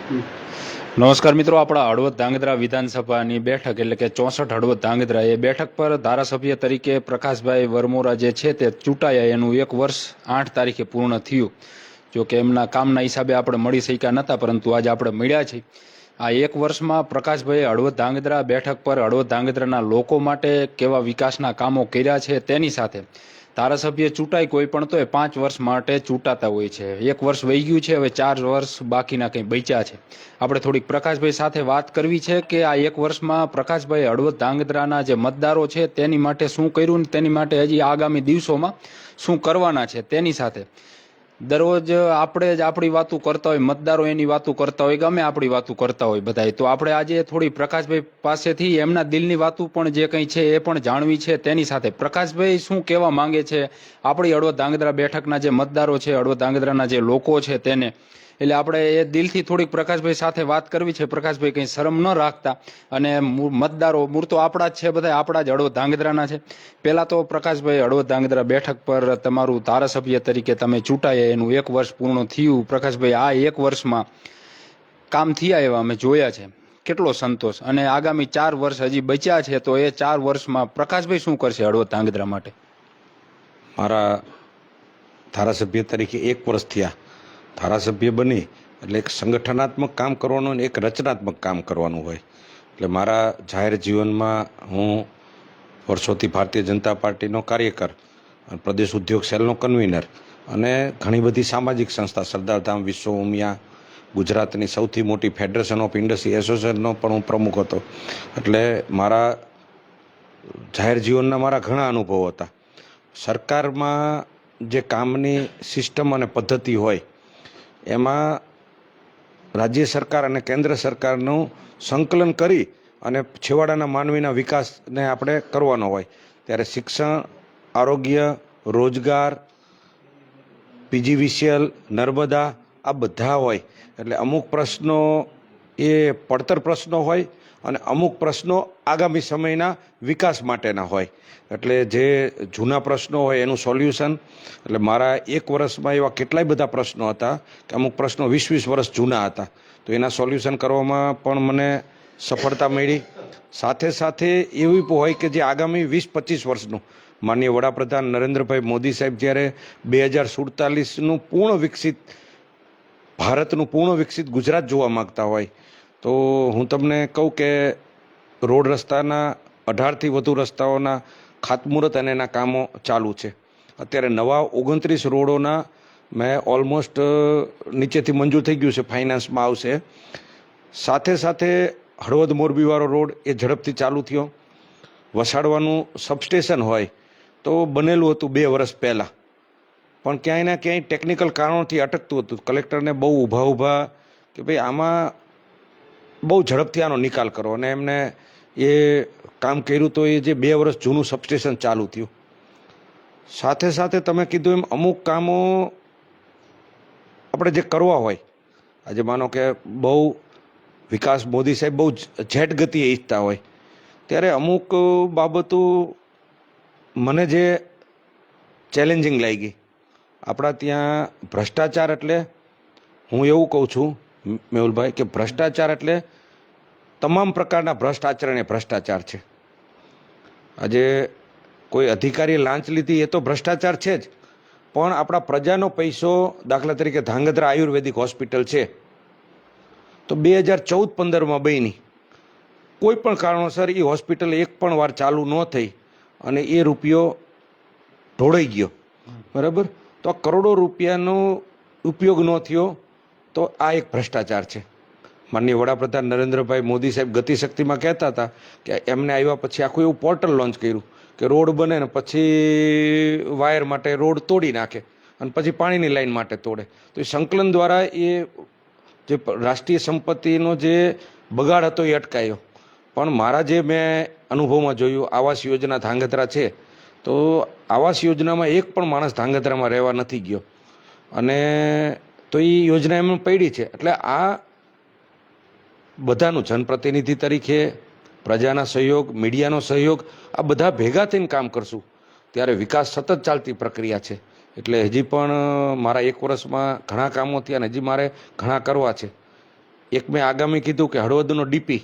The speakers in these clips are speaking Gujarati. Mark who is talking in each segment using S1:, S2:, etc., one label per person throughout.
S1: નમસ્કાર મિત્રો, આપણા હળવદ ધાંગધ્રા વિધાનસભાની બેઠક એટલે કે 64 હળવદ ધાંગધ્રા એ બેઠક પર ધારાસભ્ય તરીકે પ્રકાશભાઈ વરમોરા જે છે તે ચૂંટાયા. એનું 1 વર્ષ 8 તારીખે પૂર્ણ થયું. જો કે એમના કામના હિસાબે આપણે મળી શક્યા નહોતા, પરંતુ આજે આપણે મળ્યા છીએ. આ 1 વર્ષમાં પ્રકાશભાઈએ હળવદ ધાંગધ્રા બેઠક પર હળવદ ધાંગધ્રાના લોકો માટે કેવા વિકાસના કામો કર્યા છે તેની સાથે ધારાસભ્ય ચૂંટાય કોઈ પણ તો એ 5 વર્ષ માટે ચૂંટાતા હોય છે. 1 વર્ષ વહી ગયું છે, હવે 4 વર્ષ બાકીના કંઈ બચ્યા છે. આપણે થોડીક પ્રકાશભાઈ સાથે વાત કરવી છે કે આ 1 વર્ષમાં પ્રકાશભાઈ હળવદ ધાંગધ્રાના જે મતદારો છે તેની માટે શું કર્યું ને તેની માટે હજી આગામી દિવસોમાં શું કરવાના છે તેની સાથે દરરોજ આપણે જ આપણી વાતો કરતા હોય, મતદારો એની વાતો કરતા હોય, ગમે આપણી વાતો કરતા હોય બધાય. તો આપણે આજે થોડી પ્રકાશભાઈ પાસેથી એમના દિલની વાતો પણ જે કંઈ છે એ પણ જાણવી છે. તેની સાથે પ્રકાશભાઈ શું કહેવા માંગે છે આપણી હળવદ ધાંગધ્રા બેઠકના જે મતદારો છે, હળવદ ધાંગધ્રાના જે લોકો છે તેને, એટલે આપણે એ દિલથી થોડીક પ્રકાશભાઈ સાથે વાત કરવી છે. પ્રકાશભાઈ કંઈ શરમ ન રાખતા, અને મતદારો મૂળ તો આપણા જ છે, બધા આપણા જ હળવદ ધાંગધ્રાના છે. પહેલા તો પ્રકાશભાઈ, હળવદ ધાંગધ્રા બેઠક પર તમારું ધારાસભ્ય તરીકે તમે ચૂંટાયા, એનું 1 વર્ષ પૂર્ણ થયું. પ્રકાશભાઈ, આ 1 વર્ષમાં કામ થયા એવા અમે જોયા છે, કેટલો સંતોષ, અને આગામી 4 વર્ષ હજી બચ્યા છે, તો એ 4 વર્ષમાં પ્રકાશભાઈ શું કરશે હળવદ ધાંગધ્રા માટે?
S2: મારા ધારાસભ્ય તરીકે 1 વર્ષ થયા. ધારાસભ્ય બની એટલે એક સંગઠનાત્મક કામ કરવાનું અને એક રચનાત્મક કામ કરવાનું હોય. એટલે મારા જાહેર જીવનમાં હું વર્ષોથી ભારતીય જનતા પાર્ટીનો કાર્યકર, પ્રદેશ ઉદ્યોગ સેલનો કન્વીનર, અને ઘણી બધી સામાજિક સંસ્થા, સરદારધામ વિશ્વ ઉમિયા, ગુજરાતની સૌથી મોટી ફેડરેશન ઓફ ઇન્ડસ્ટ્રી એસોસિએશનનો પણ હું પ્રમુખ હતો. એટલે મારા જાહેર જીવનના મારા ઘણા અનુભવો હતા. સરકારમાં જે કામની સિસ્ટમ અને પદ્ધતિ હોય એમાં રાજ્ય સરકાર અને કેન્દ્ર સરકારનું સંકલન કરી અને છેવાડાના માનવીના વિકાસને આપણે કરવાનો હોય. ત્યારે શિક્ષણ, આરોગ્ય, રોજગાર, પીજીવીસીએલ, નર્મદા, આ બધા હોય. એટલે અમુક પ્રશ્નો એ પડતર પ્રશ્નો હોય અને અમુક પ્રશ્નો આગામી સમયના વિકાસ માટેના હોય. એટલે જે જૂના પ્રશ્નો હોય એનું સોલ્યુશન, એટલે મારા 1 વર્ષમાં એવા કેટલાય બધા પ્રશ્નો હતા કે અમુક પ્રશ્નો 20-20 વર્ષ જૂના હતા. તો એના સોલ્યુશન કરવામાં પણ મને સફળતા મળી. સાથે સાથે એવી હોય કે જે આગામી 20-25 વર્ષનું, માનનીય વડાપ્રધાન નરેન્દ્રભાઈ મોદી સાહેબ જ્યારે 2047નું પૂર્ણ વિકસિત ભારતનું પૂર્ણ વિકસિત ગુજરાત જોવા માગતા હોય, તો હું તમને કહું કે રોડ રસ્તાના 18થી વધુ રસ્તાઓના ખાતમુહૂર્ત અને એના કામો ચાલુ છે. અત્યારે નવા 29 રોડોના મેં ઓલમોસ્ટ નીચેથી મંજૂર થઈ ગયું છે, ફાઇનાન્સમાં આવશે. સાથે સાથે હળવદ મોરબીવાળો રોડ એ ઝડપથી ચાલુ થયો. વસાડવાનું સબસ્ટેશન હોય તો બનેલું હતું 2 વર્ષ પહેલાં, પણ ક્યાંય ને ક્યાંય ટેકનિકલ કારણોથી અટકતું હતું. કલેક્ટરને બહુ ઊભા કે ભાઈ આમાં બહુ ઝડપથી આનો નિકાલ કરો, અને એમને એ કામ કર્યું. તો એ જે 2 વર્ષ જૂનું સબસ્ટેશન ચાલુ થયું. સાથે સાથે તમે કીધું એમ અમુક કામો આપણે જે કરવા હોય, આજે માનો કે બહુ વિકાસ મોદી સાહેબ બહુ જેટ ગતિએ ઈચ્છતા હોય, ત્યારે અમુક બાબતો મને જે ચેલેન્જિંગ લાગી. આપણા ત્યાં ભ્રષ્ટાચાર એટલે, હું એવું કહું છું મેહુલભાઈ, કે ભ્રષ્ટાચાર એટલે તમામ પ્રકારના ભ્રષ્ટ આચરણ એ ભ્રષ્ટાચાર છે. આજે કોઈ અધિકારીએ લાંચ લીધી એ તો ભ્રષ્ટાચાર છે જ, પણ આપણા પ્રજાનો પૈસો, દાખલા તરીકે ધાંગધ્રા આયુર્વેદિક હોસ્પિટલ છે, તો 2014-15માં બની, કોઈ પણ કારણોસર એ હોસ્પિટલ એક પણ વાર ચાલુ ન થઈ અને એ રૂપિયો ઢોળાઈ ગયો, બરાબર. તો આ કરોડો રૂપિયાનો ઉપયોગ ન થયો, તો આ એક ભ્રષ્ટાચાર છે. માનનીય વડાપ્રધાન નરેન્દ્રભાઈ મોદી સાહેબ ગતિશક્તિમાં કહેતા હતા કે એમને આવ્યા પછી આખું એવું પોર્ટલ લોન્ચ કર્યું કે રોડ બને ને પછી વાયર માટે રોડ તોડી નાખે અને પછી પાણીની લાઈન માટે તોડે. તો એ સંકલન દ્વારા એ જે રાષ્ટ્રીય સંપત્તિનો જે બગાડ હતો એ અટકાયો. પણ મારા જે મેં અનુભવમાં જોયું, આવાસ યોજના ધાંગધ્રા છે, તો આવાસ યોજનામાં એક પણ માણસ ધાંગધ્રામાં રહેવા નથી ગયો, અને તો એ યોજના એમને પડી છે. એટલે આ બધાનું જનપ્રતિનિધિ તરીકે પ્રજાના સહયોગ, મીડિયાનો સહયોગ, આ બધા ભેગા થઈને કામ કરશું ત્યારે વિકાસ સતત ચાલતી પ્રક્રિયા છે. એટલે હજી પણ મારા 1 વર્ષમાં ઘણા કામો થયા અને હજી મારે ઘણા કરવા છે. એક મેં આગામી કીધું કે હળવદનો ડીપી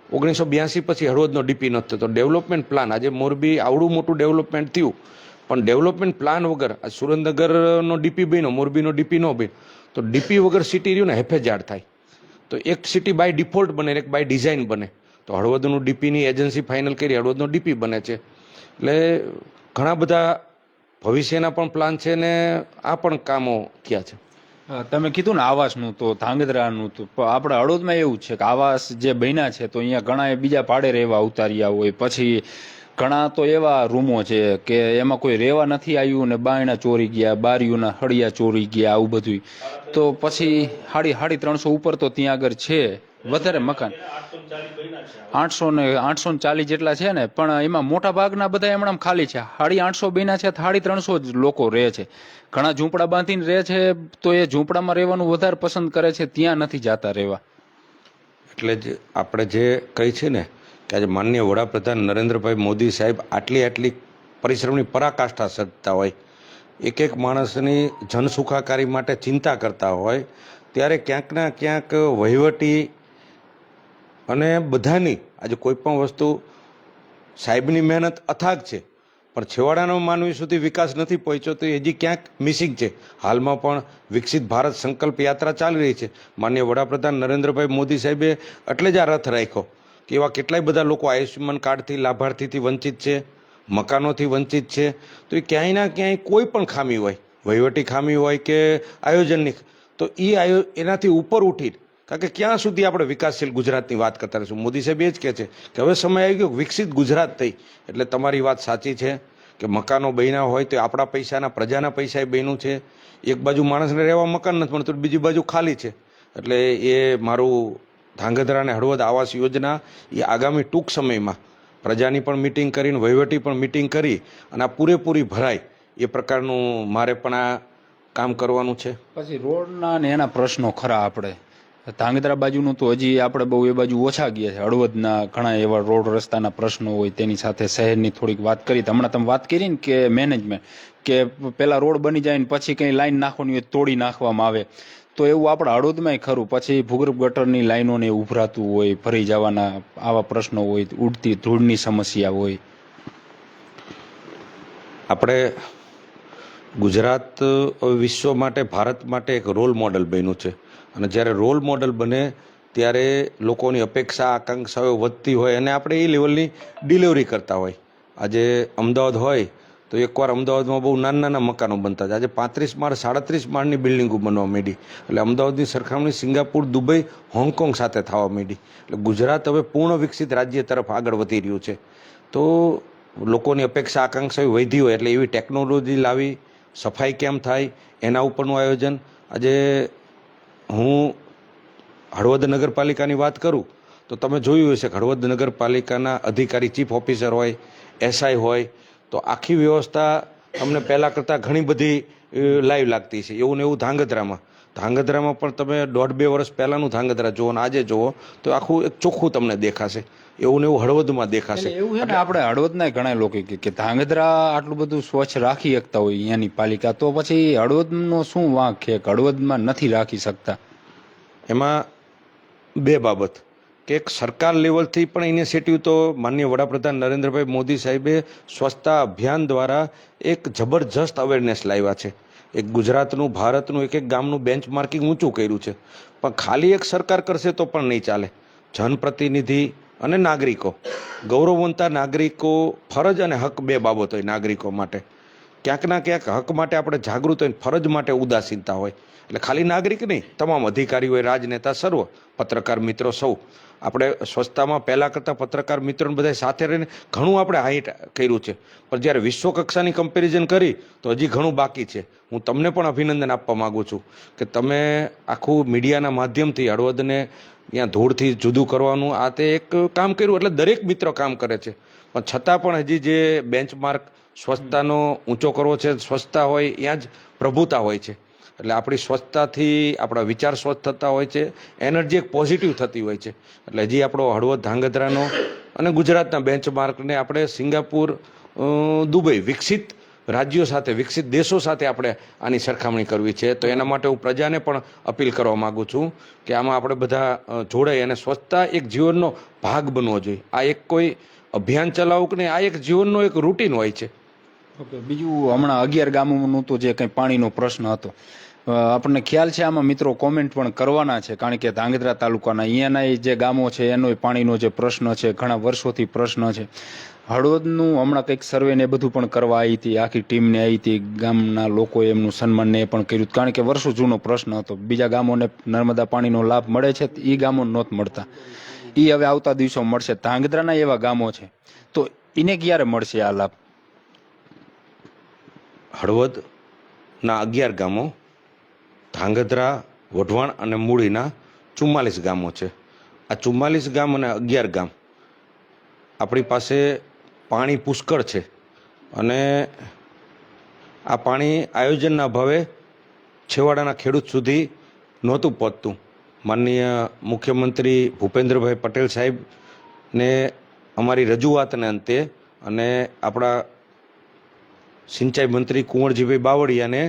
S2: 1982 પછી હળવદનો ડીપી નથી થતો. ડેવલપમેન્ટ પ્લાન, આજે મોરબી આવડું મોટું ડેવલપમેન્ટ થયું, પણ ડેવલપમેન્ટ પ્લાન વગર આ સુરેન્દ્રનગરનો ડીપી બન્યો, મોરબીનો ડીપી ન બન્યો, તો ડીપી વગર સિટી રહ્યું ને હેફેજાડ થાય. તો એક સિટી બાય ડિફોલ્ટ બને, એક બાય ડિઝાઇન બને. તો હળવદનું ડીપીની એજન્સી ફાઇનલ કરી, હળવદનો ડીપી બને છે. એટલે ઘણા બધા ભવિષ્યના પણ પ્લાન છે ને આ પણ કામો થયા છે.
S1: તમે કીધું ને આવાસનું, તો ધાંગધ્રાનું તો આપણે હળવદમાં એવું જ છે કે આવાસ જે બન્યા છે તો અહીંયા ઘણા બીજા ભાડે રહેવા ઉતાર્યા હોય, પછી ઘણા તો એવા રૂમો છે કે એમાં કોઈ રહેવા નથી આવ્યું ને બાયણા ચોરી ગયા, બારીઓના હળિયા ચોરી ગયા, આવું બધું. તો પછી 350 ઉપર તો ત્યાં આગળ છે વધારે મકાન, 840 જેટલા છે ને, પણ એમાં મોટા ભાગના બધા એમણામ ખાલી છે. 850 બન્યા છે, 350 જ લોકો રહે છે. ઘણા ઝૂંપડા બાંધીને રહે છે, તો એ ઝૂંપડામાં રહેવાનું વધારે પસંદ કરે છે, ત્યાં નથી જાતા રહેવા.
S2: એટલે જ આપણે જે કહી છે ને કે આજે માનનીય વડાપ્રધાન નરેન્દ્રભાઈ મોદી સાહેબ આટલી પરિશ્રમની પરાકાષ્ઠા સજતા હોય, એક માણસની જનસુખાકારી માટે ચિંતા કરતા હોય, ત્યારે ક્યાંક ના ક્યાંક વહીવટી અને બધાની આજે કોઈ પણ વસ્તુ સાહેબની મહેનત અથાગ છે, પણ છેવાડાનો માનવી સુધી વિકાસ નથી પહોંચ્યો તો એ હજી ક્યાંક મિસિંગ છે. હાલમાં પણ વિકસિત ભારત સંકલ્પ યાત્રા ચાલી રહી છે. માનનીય વડાપ્રધાન નરેન્દ્રભાઈ મોદી સાહેબે એટલે જ આ રથ રાખ્યો કે એવા કેટલાય બધા લોકો આયુષ્યમાન કાર્ડથી લાભાર્થીથી વંચિત છે, મકાનોથી વંચિત છે. તો એ ક્યાંય ના ક્યાંય કોઈ પણ ખામી હોય, વહીવટી ખામી હોય કે આયોજનની, તો એનાથી ઉપર ઉઠી, કારણ કે ક્યાં સુધી આપણે વિકાસશીલ ગુજરાતની વાત કરતા રહીશું. મોદી સાહેબ એ જ કહે છે કે હવે સમય આવી ગયો વિકસિત ગુજરાત થઈ. એટલે તમારી વાત સાચી છે કે મકાનો બન્યા હોય તો આપણા પૈસાના, પ્રજાના પૈસા એ બન્યું છે. એક બાજુ માણસને રહેવા મકાન નથી મળતું, બીજી બાજુ ખાલી છે. એટલે એ મારું ધાંગધ્રા અને હળવદ આવાસ યોજના એ આગામી ટૂંક સમયમાં પ્રજાની પણ મિટિંગ કરીને, વહીવટી પણ મિટિંગ કરી અને આ પૂરેપૂરી ભરાય એ પ્રકારનું મારે પણ આ કામ કરવાનું છે.
S1: પછી રોડના ને એના પ્રશ્નો ખરા. આપણે ધાંગધ્રા બાજુનું તો હજી આપણે બહુ એ બાજુ ઓછા ગયા છે. હળવદના ઘણા એવા રોડ રસ્તાના પ્રશ્નો હોય, તેની સાથે શહેરની થોડીક વાત કરી. હમણાં તમે વાત કરી ને કે મેનેજમેન્ટ, કે પેલા રોડ બની જાય ને પછી કંઈ લાઈન નાખવાની હોય તોડી નાખવામાં આવે, તો એવું આપણા હળવદમાંય ખરું. પછી ભૂગર્ભ ગટરની લાઈનોને ઉભરાતું હોય, ભરી જવાના આવા પ્રશ્નો હોય, ઉડતી ધૂળની સમસ્યા હોય.
S2: આપણે ગુજરાત વિશ્વ માટે, ભારત માટે એક રોલ મોડલ બન્યું છે. અને જ્યારે રોલ મોડલ બને ત્યારે લોકોની અપેક્ષા, આકાંક્ષાઓ વધતી હોય અને આપણે એ લેવલની ડિલિવરી કરતા હોય. આજે અમદાવાદ હોય તો એકવાર અમદાવાદમાં બહુ નાના મકાનો બનતા હતા, આજે 35 માળ 37 માળની બિલ્ડિંગો બનવા માંડી. એટલે અમદાવાદની સરખામણી સિંગાપુર, દુબઈ, હોંગકોંગ સાથે થવા માંડી. એટલે ગુજરાત હવે પૂર્ણ વિકસિત રાજ્ય તરફ આગળ વધી રહ્યું છે. તો લોકોની અપેક્ષા, આકાંક્ષાઓ વધી હોય એટલે એવી ટેકનોલોજી લાવી, સફાઈ કેમ થાય એના ઉપરનું આયોજન. આજે હું હળવદ નગરપાલિકાની વાત કરું તો તમે જોયું હશે કે હળવદ નગરપાલિકાના અધિકારી, ચીફ ઓફિસર હોય, એસઆઈ હોય, તો આખી વ્યવસ્થા તમને પહેલાં કરતાં ઘણી બધી લાઈવ લાગતી છે. એવું ને એવું ધાંગધ્રામાં પણ તમે 1.5-2 વર્ષ પહેલાંનું ધાંગધ્રા જુઓ ને આજે જુઓ તો આખું એક ચોખ્ખું તમને દેખાશે. એવું ને એવું હળવદમાં દેખાશે.
S1: એવું છે ને, આપણે હળવદના ઘણા લોકો કે ધાંગધ્રા આટલું બધું સ્વચ્છ રાખી શકતા હોય અહીંયાની પાલિકા, તો પછી હળવદનો શું વાંક છે કે હળવદમાં નથી રાખી શકતા?
S2: એમાં બે બાબત કે એક સરકાર લેવલથી પણ ઇનિશિયેટિવ તો માનનીય વડાપ્રધાન નરેન્દ્રભાઈ મોદી સાહેબે સ્વચ્છતા અભિયાન દ્વારા એક જબરજસ્ત અવેરનેસ લાવ્યા છે. એક ગુજરાતનું, ભારતનું એક ગામનું બેન્ચમાર્કિંગ ઊંચું કર્યું છે. પણ ખાલી એક સરકાર કરશે તો પણ નહીં ચાલે. જનપ્રતિનિધિ અને નાગરિકો, ગૌરવવંતા નાગરિકો, ફરજ અને હક બે બાબત હોય નાગરિકો માટે. ક્યાંક ના ક્યાંક હક માટે આપણે જાગૃત હોય, ફરજ માટે ઉદાસીનતા હોય. એટલે ખાલી નાગરિક નહીં, તમામ અધિકારી હોય, રાજનેતા, સર્વ, પત્રકાર મિત્રો, સૌ આપણે સ્વચ્છતામાં પહેલાં કરતાં પત્રકાર મિત્રોને બધા સાથે રહીને ઘણું આપણે હાઈટ કર્યું છે. પણ જ્યારે વિશ્વ કક્ષાની કમ્પેરિઝન કરી તો હજી ઘણું બાકી છે. હું તમને પણ અભિનંદન આપવા માગું છું કે તમે આખું મીડિયાના માધ્યમથી હળવદને ત્યાં ધૂળથી જુદું કરવાનું આ તે એક કામ કર્યું. એટલે દરેક મિત્ર કામ કરે છે, પણ છતાં પણ હજી જે બેન્ચમાર્ક સ્વચ્છતાનો ઊંચો કરવો છે, સ્વચ્છતા હોય ત્યાં જ પ્રભુતા હોય છે. એટલે આપણી સ્વચ્છતાથી આપણા વિચાર સ્વચ્છ થતા હોય છે, એનર્જી એક પોઝિટિવ થતી હોય છે. એટલે હજી આપણો હળવદ ધાંગધ્રાનો અને ગુજરાતના બેન્ચમાર્કને આપણે સિંગાપુર, દુબઈ વિકસિત રાજ્યો સાથે, વિકસિત દેશો સાથે આપણે આની સરખામણી કરવી છે. તો એના માટે હું પ્રજાને પણ અપીલ કરવા માગું છું કે આમાં આપણે બધા જોડાઈ અને સ્વચ્છતા એક જીવનનો ભાગ બનવો જોઈએ. આ એક કોઈ અભિયાન ચલાવવું કે નહીં, આ એક જીવનનો એક રૂટીન હોય છે.
S1: ઓકે, બીજું હમણાં 11 ગામોનું તો જે કંઈ પાણીનો પ્રશ્ન હતો, આપણને ખ્યાલ છે, આમાં મિત્રો કોમેન્ટ પણ કરવાના છે, કારણ કે ધાંગધ્રા તાલુકાના અહીંયાના જે ગામો છે એનો પાણીનો જે પ્રશ્ન છે ઘણા વર્ષોથી પ્રશ્ન છે. હળવદનું હમણાં કંઈક સર્વે ને બધું પણ કરવા આવી હતી, આખી ટીમને આવી હતી, ગામના લોકોએ એમનું સન્માન ને એ પણ કર્યું, કારણ કે વર્ષો જૂનો પ્રશ્ન હતો. બીજા ગામોને નર્મદા પાણીનો લાભ મળે છે, એ ગામો નહોત મળતા, એ હવે આવતા દિવસો મળશે. ધાંગધ્રાના એવા ગામો છે, તો એને ક્યારે મળશે આ લાભ?
S2: હળવદના 11 ગામો, ધાંગધ્રા, વઢવાણ અને મૂળીના 44 ગામો છે. આ 44 ગામ અને 11 ગામ આપણી પાસે પાણી પુષ્કળ છે અને આ પાણી આયોજનના અભાવે છેવાડાના ખેડૂત સુધી નહોતું પહોંચતું. માનનીય મુખ્યમંત્રી ભૂપેન્દ્રભાઈ પટેલ સાહેબને અમારી રજૂઆતને અંતે અને આપણા સિંચાઈ મંત્રી કુંવરજીભાઈ બાવળિયાને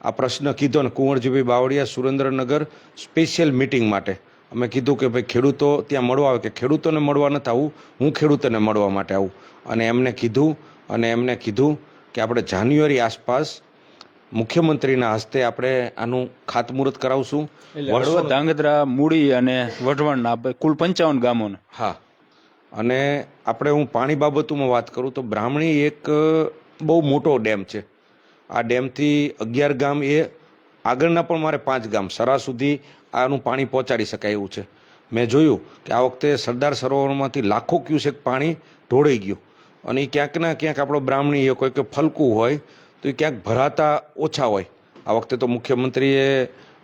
S2: આ પ્રશ્ન કીધો અને કુંવરજીભાઈ બાવળિયા સુરેન્દ્રનગર સ્પેશિયલ મિટિંગ માટે અમે કીધું કે ભાઈ ખેડૂતો ત્યાં મળવા આવે, કે ખેડૂતોને મળવા નથી આવું, હું ખેડૂતોને મળવા માટે આવું. અને એમને કીધું કે આપણે જાન્યુઆરી આસપાસ મુખ્યમંત્રીના હસ્તે આપણે આનું ખાતમુહૂર્ત કરાવશું.
S1: હળવદ, ધાંગધ્રા, મૂળી અને વઢવાણના કુલ 55 ગામોને.
S2: હા, અને આપણે હું પાણી બાબતોમાં વાત કરું તો બ્રાહ્મણી એક બહુ મોટો ડેમ છે. આ ડેમથી 11 ગામ, એ આગળના પણ મારે 5 ગામ સરા સુધી આનું પાણી પહોંચાડી શકાય એવું છે. મેં જોયું કે આ વખતે સરદાર સરોવરમાંથી લાખો ક્યુસેક પાણી ઢોળાઈ ગયું અને એ ક્યાંક ના ક્યાંક આપણો બ્રાહ્મણી કોઈ કે ફલકું હોય તો એ ક્યાંક ભરાતા ઓછા હોય. આ વખતે તો મુખ્યમંત્રીએ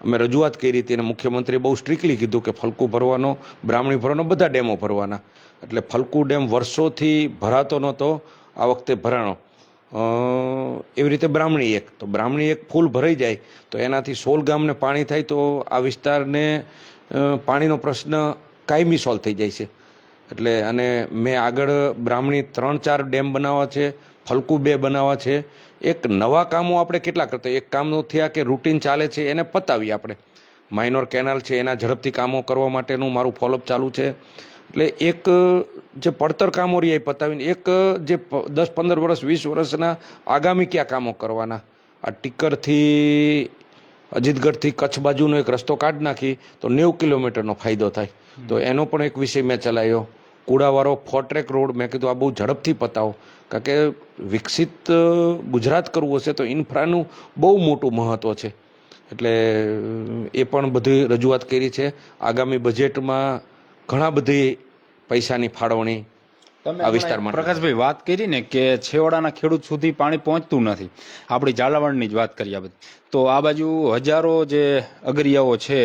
S2: અમે રજૂઆત કરી હતી અને મુખ્યમંત્રીએ બહુ સ્ટ્રિક્ટલી કીધું કે ફલકું ભરવાનો, બ્રાહ્મણી ભરવાનો, બધા ડેમો ભરવાના. એટલે ફલકુ ડેમ વર્ષોથી ભરાતો નહોતો, આ વખતે ભરાણો. એવી રીતે બ્રાહ્મણી એક, તો બ્રાહ્મણી એક ફૂલ ભરાઈ જાય તો એનાથી 16 ગામને પાણી થાય, તો આ વિસ્તારને પાણીનો પ્રશ્ન કાયમી સોલ્વ થઈ જાય છે. એટલે અને મેં આગળ બ્રાહ્મણી 3-4 ડેમ બનાવવા છે, ફલકુ 2 બનાવવા છે. એક નવા કામો આપણે કેટલા કરતા, એક કામનો થયા કે રૂટીન ચાલે છે એને પતાવી આપણે. માઇનોર કેનાલ છે એના ઝડપથી કામો કરવા માટેનું મારું ફોલોઅપ ચાલુ છે. એટલે એક જે પડતર કામો રહ્યા એ પતાવીને એક જે 10-15 વર્ષ 20 વર્ષના આગામી કયા કામો કરવાના. આ ટીકરથી અજીતગઢથી કચ્છ બાજુનો એક રસ્તો કાઢી નાખી તો 90 કિલોમીટરનો ફાયદો થાય. તો એનો પણ એક વિષય મેં ચલાવ્યો. કુડાવાળો ફોરટ્રેક રોડ, મેં કીધું આ બહુ ઝડપથી પતાવો, કારણ કે વિકસિત ગુજરાત કરવું હશે તો ઇન્ફ્રાનું બહુ મોટું મહત્ત્વ છે. એટલે એ પણ બધી રજૂઆત કરી છે. આગામી બજેટમાં ઘણા બધી પૈસાની ફાળવણી આ વિસ્તારમાં.
S1: પ્રકાશભાઈ વાત કરી ને કે છેવાડાના ખેડૂત સુધી પાણી પહોંચતું નથી, આપણી ઝાલાવાડની જ વાત કરી આ બધી, તો આ બાજુ હજારો જે અગરિયાઓ છે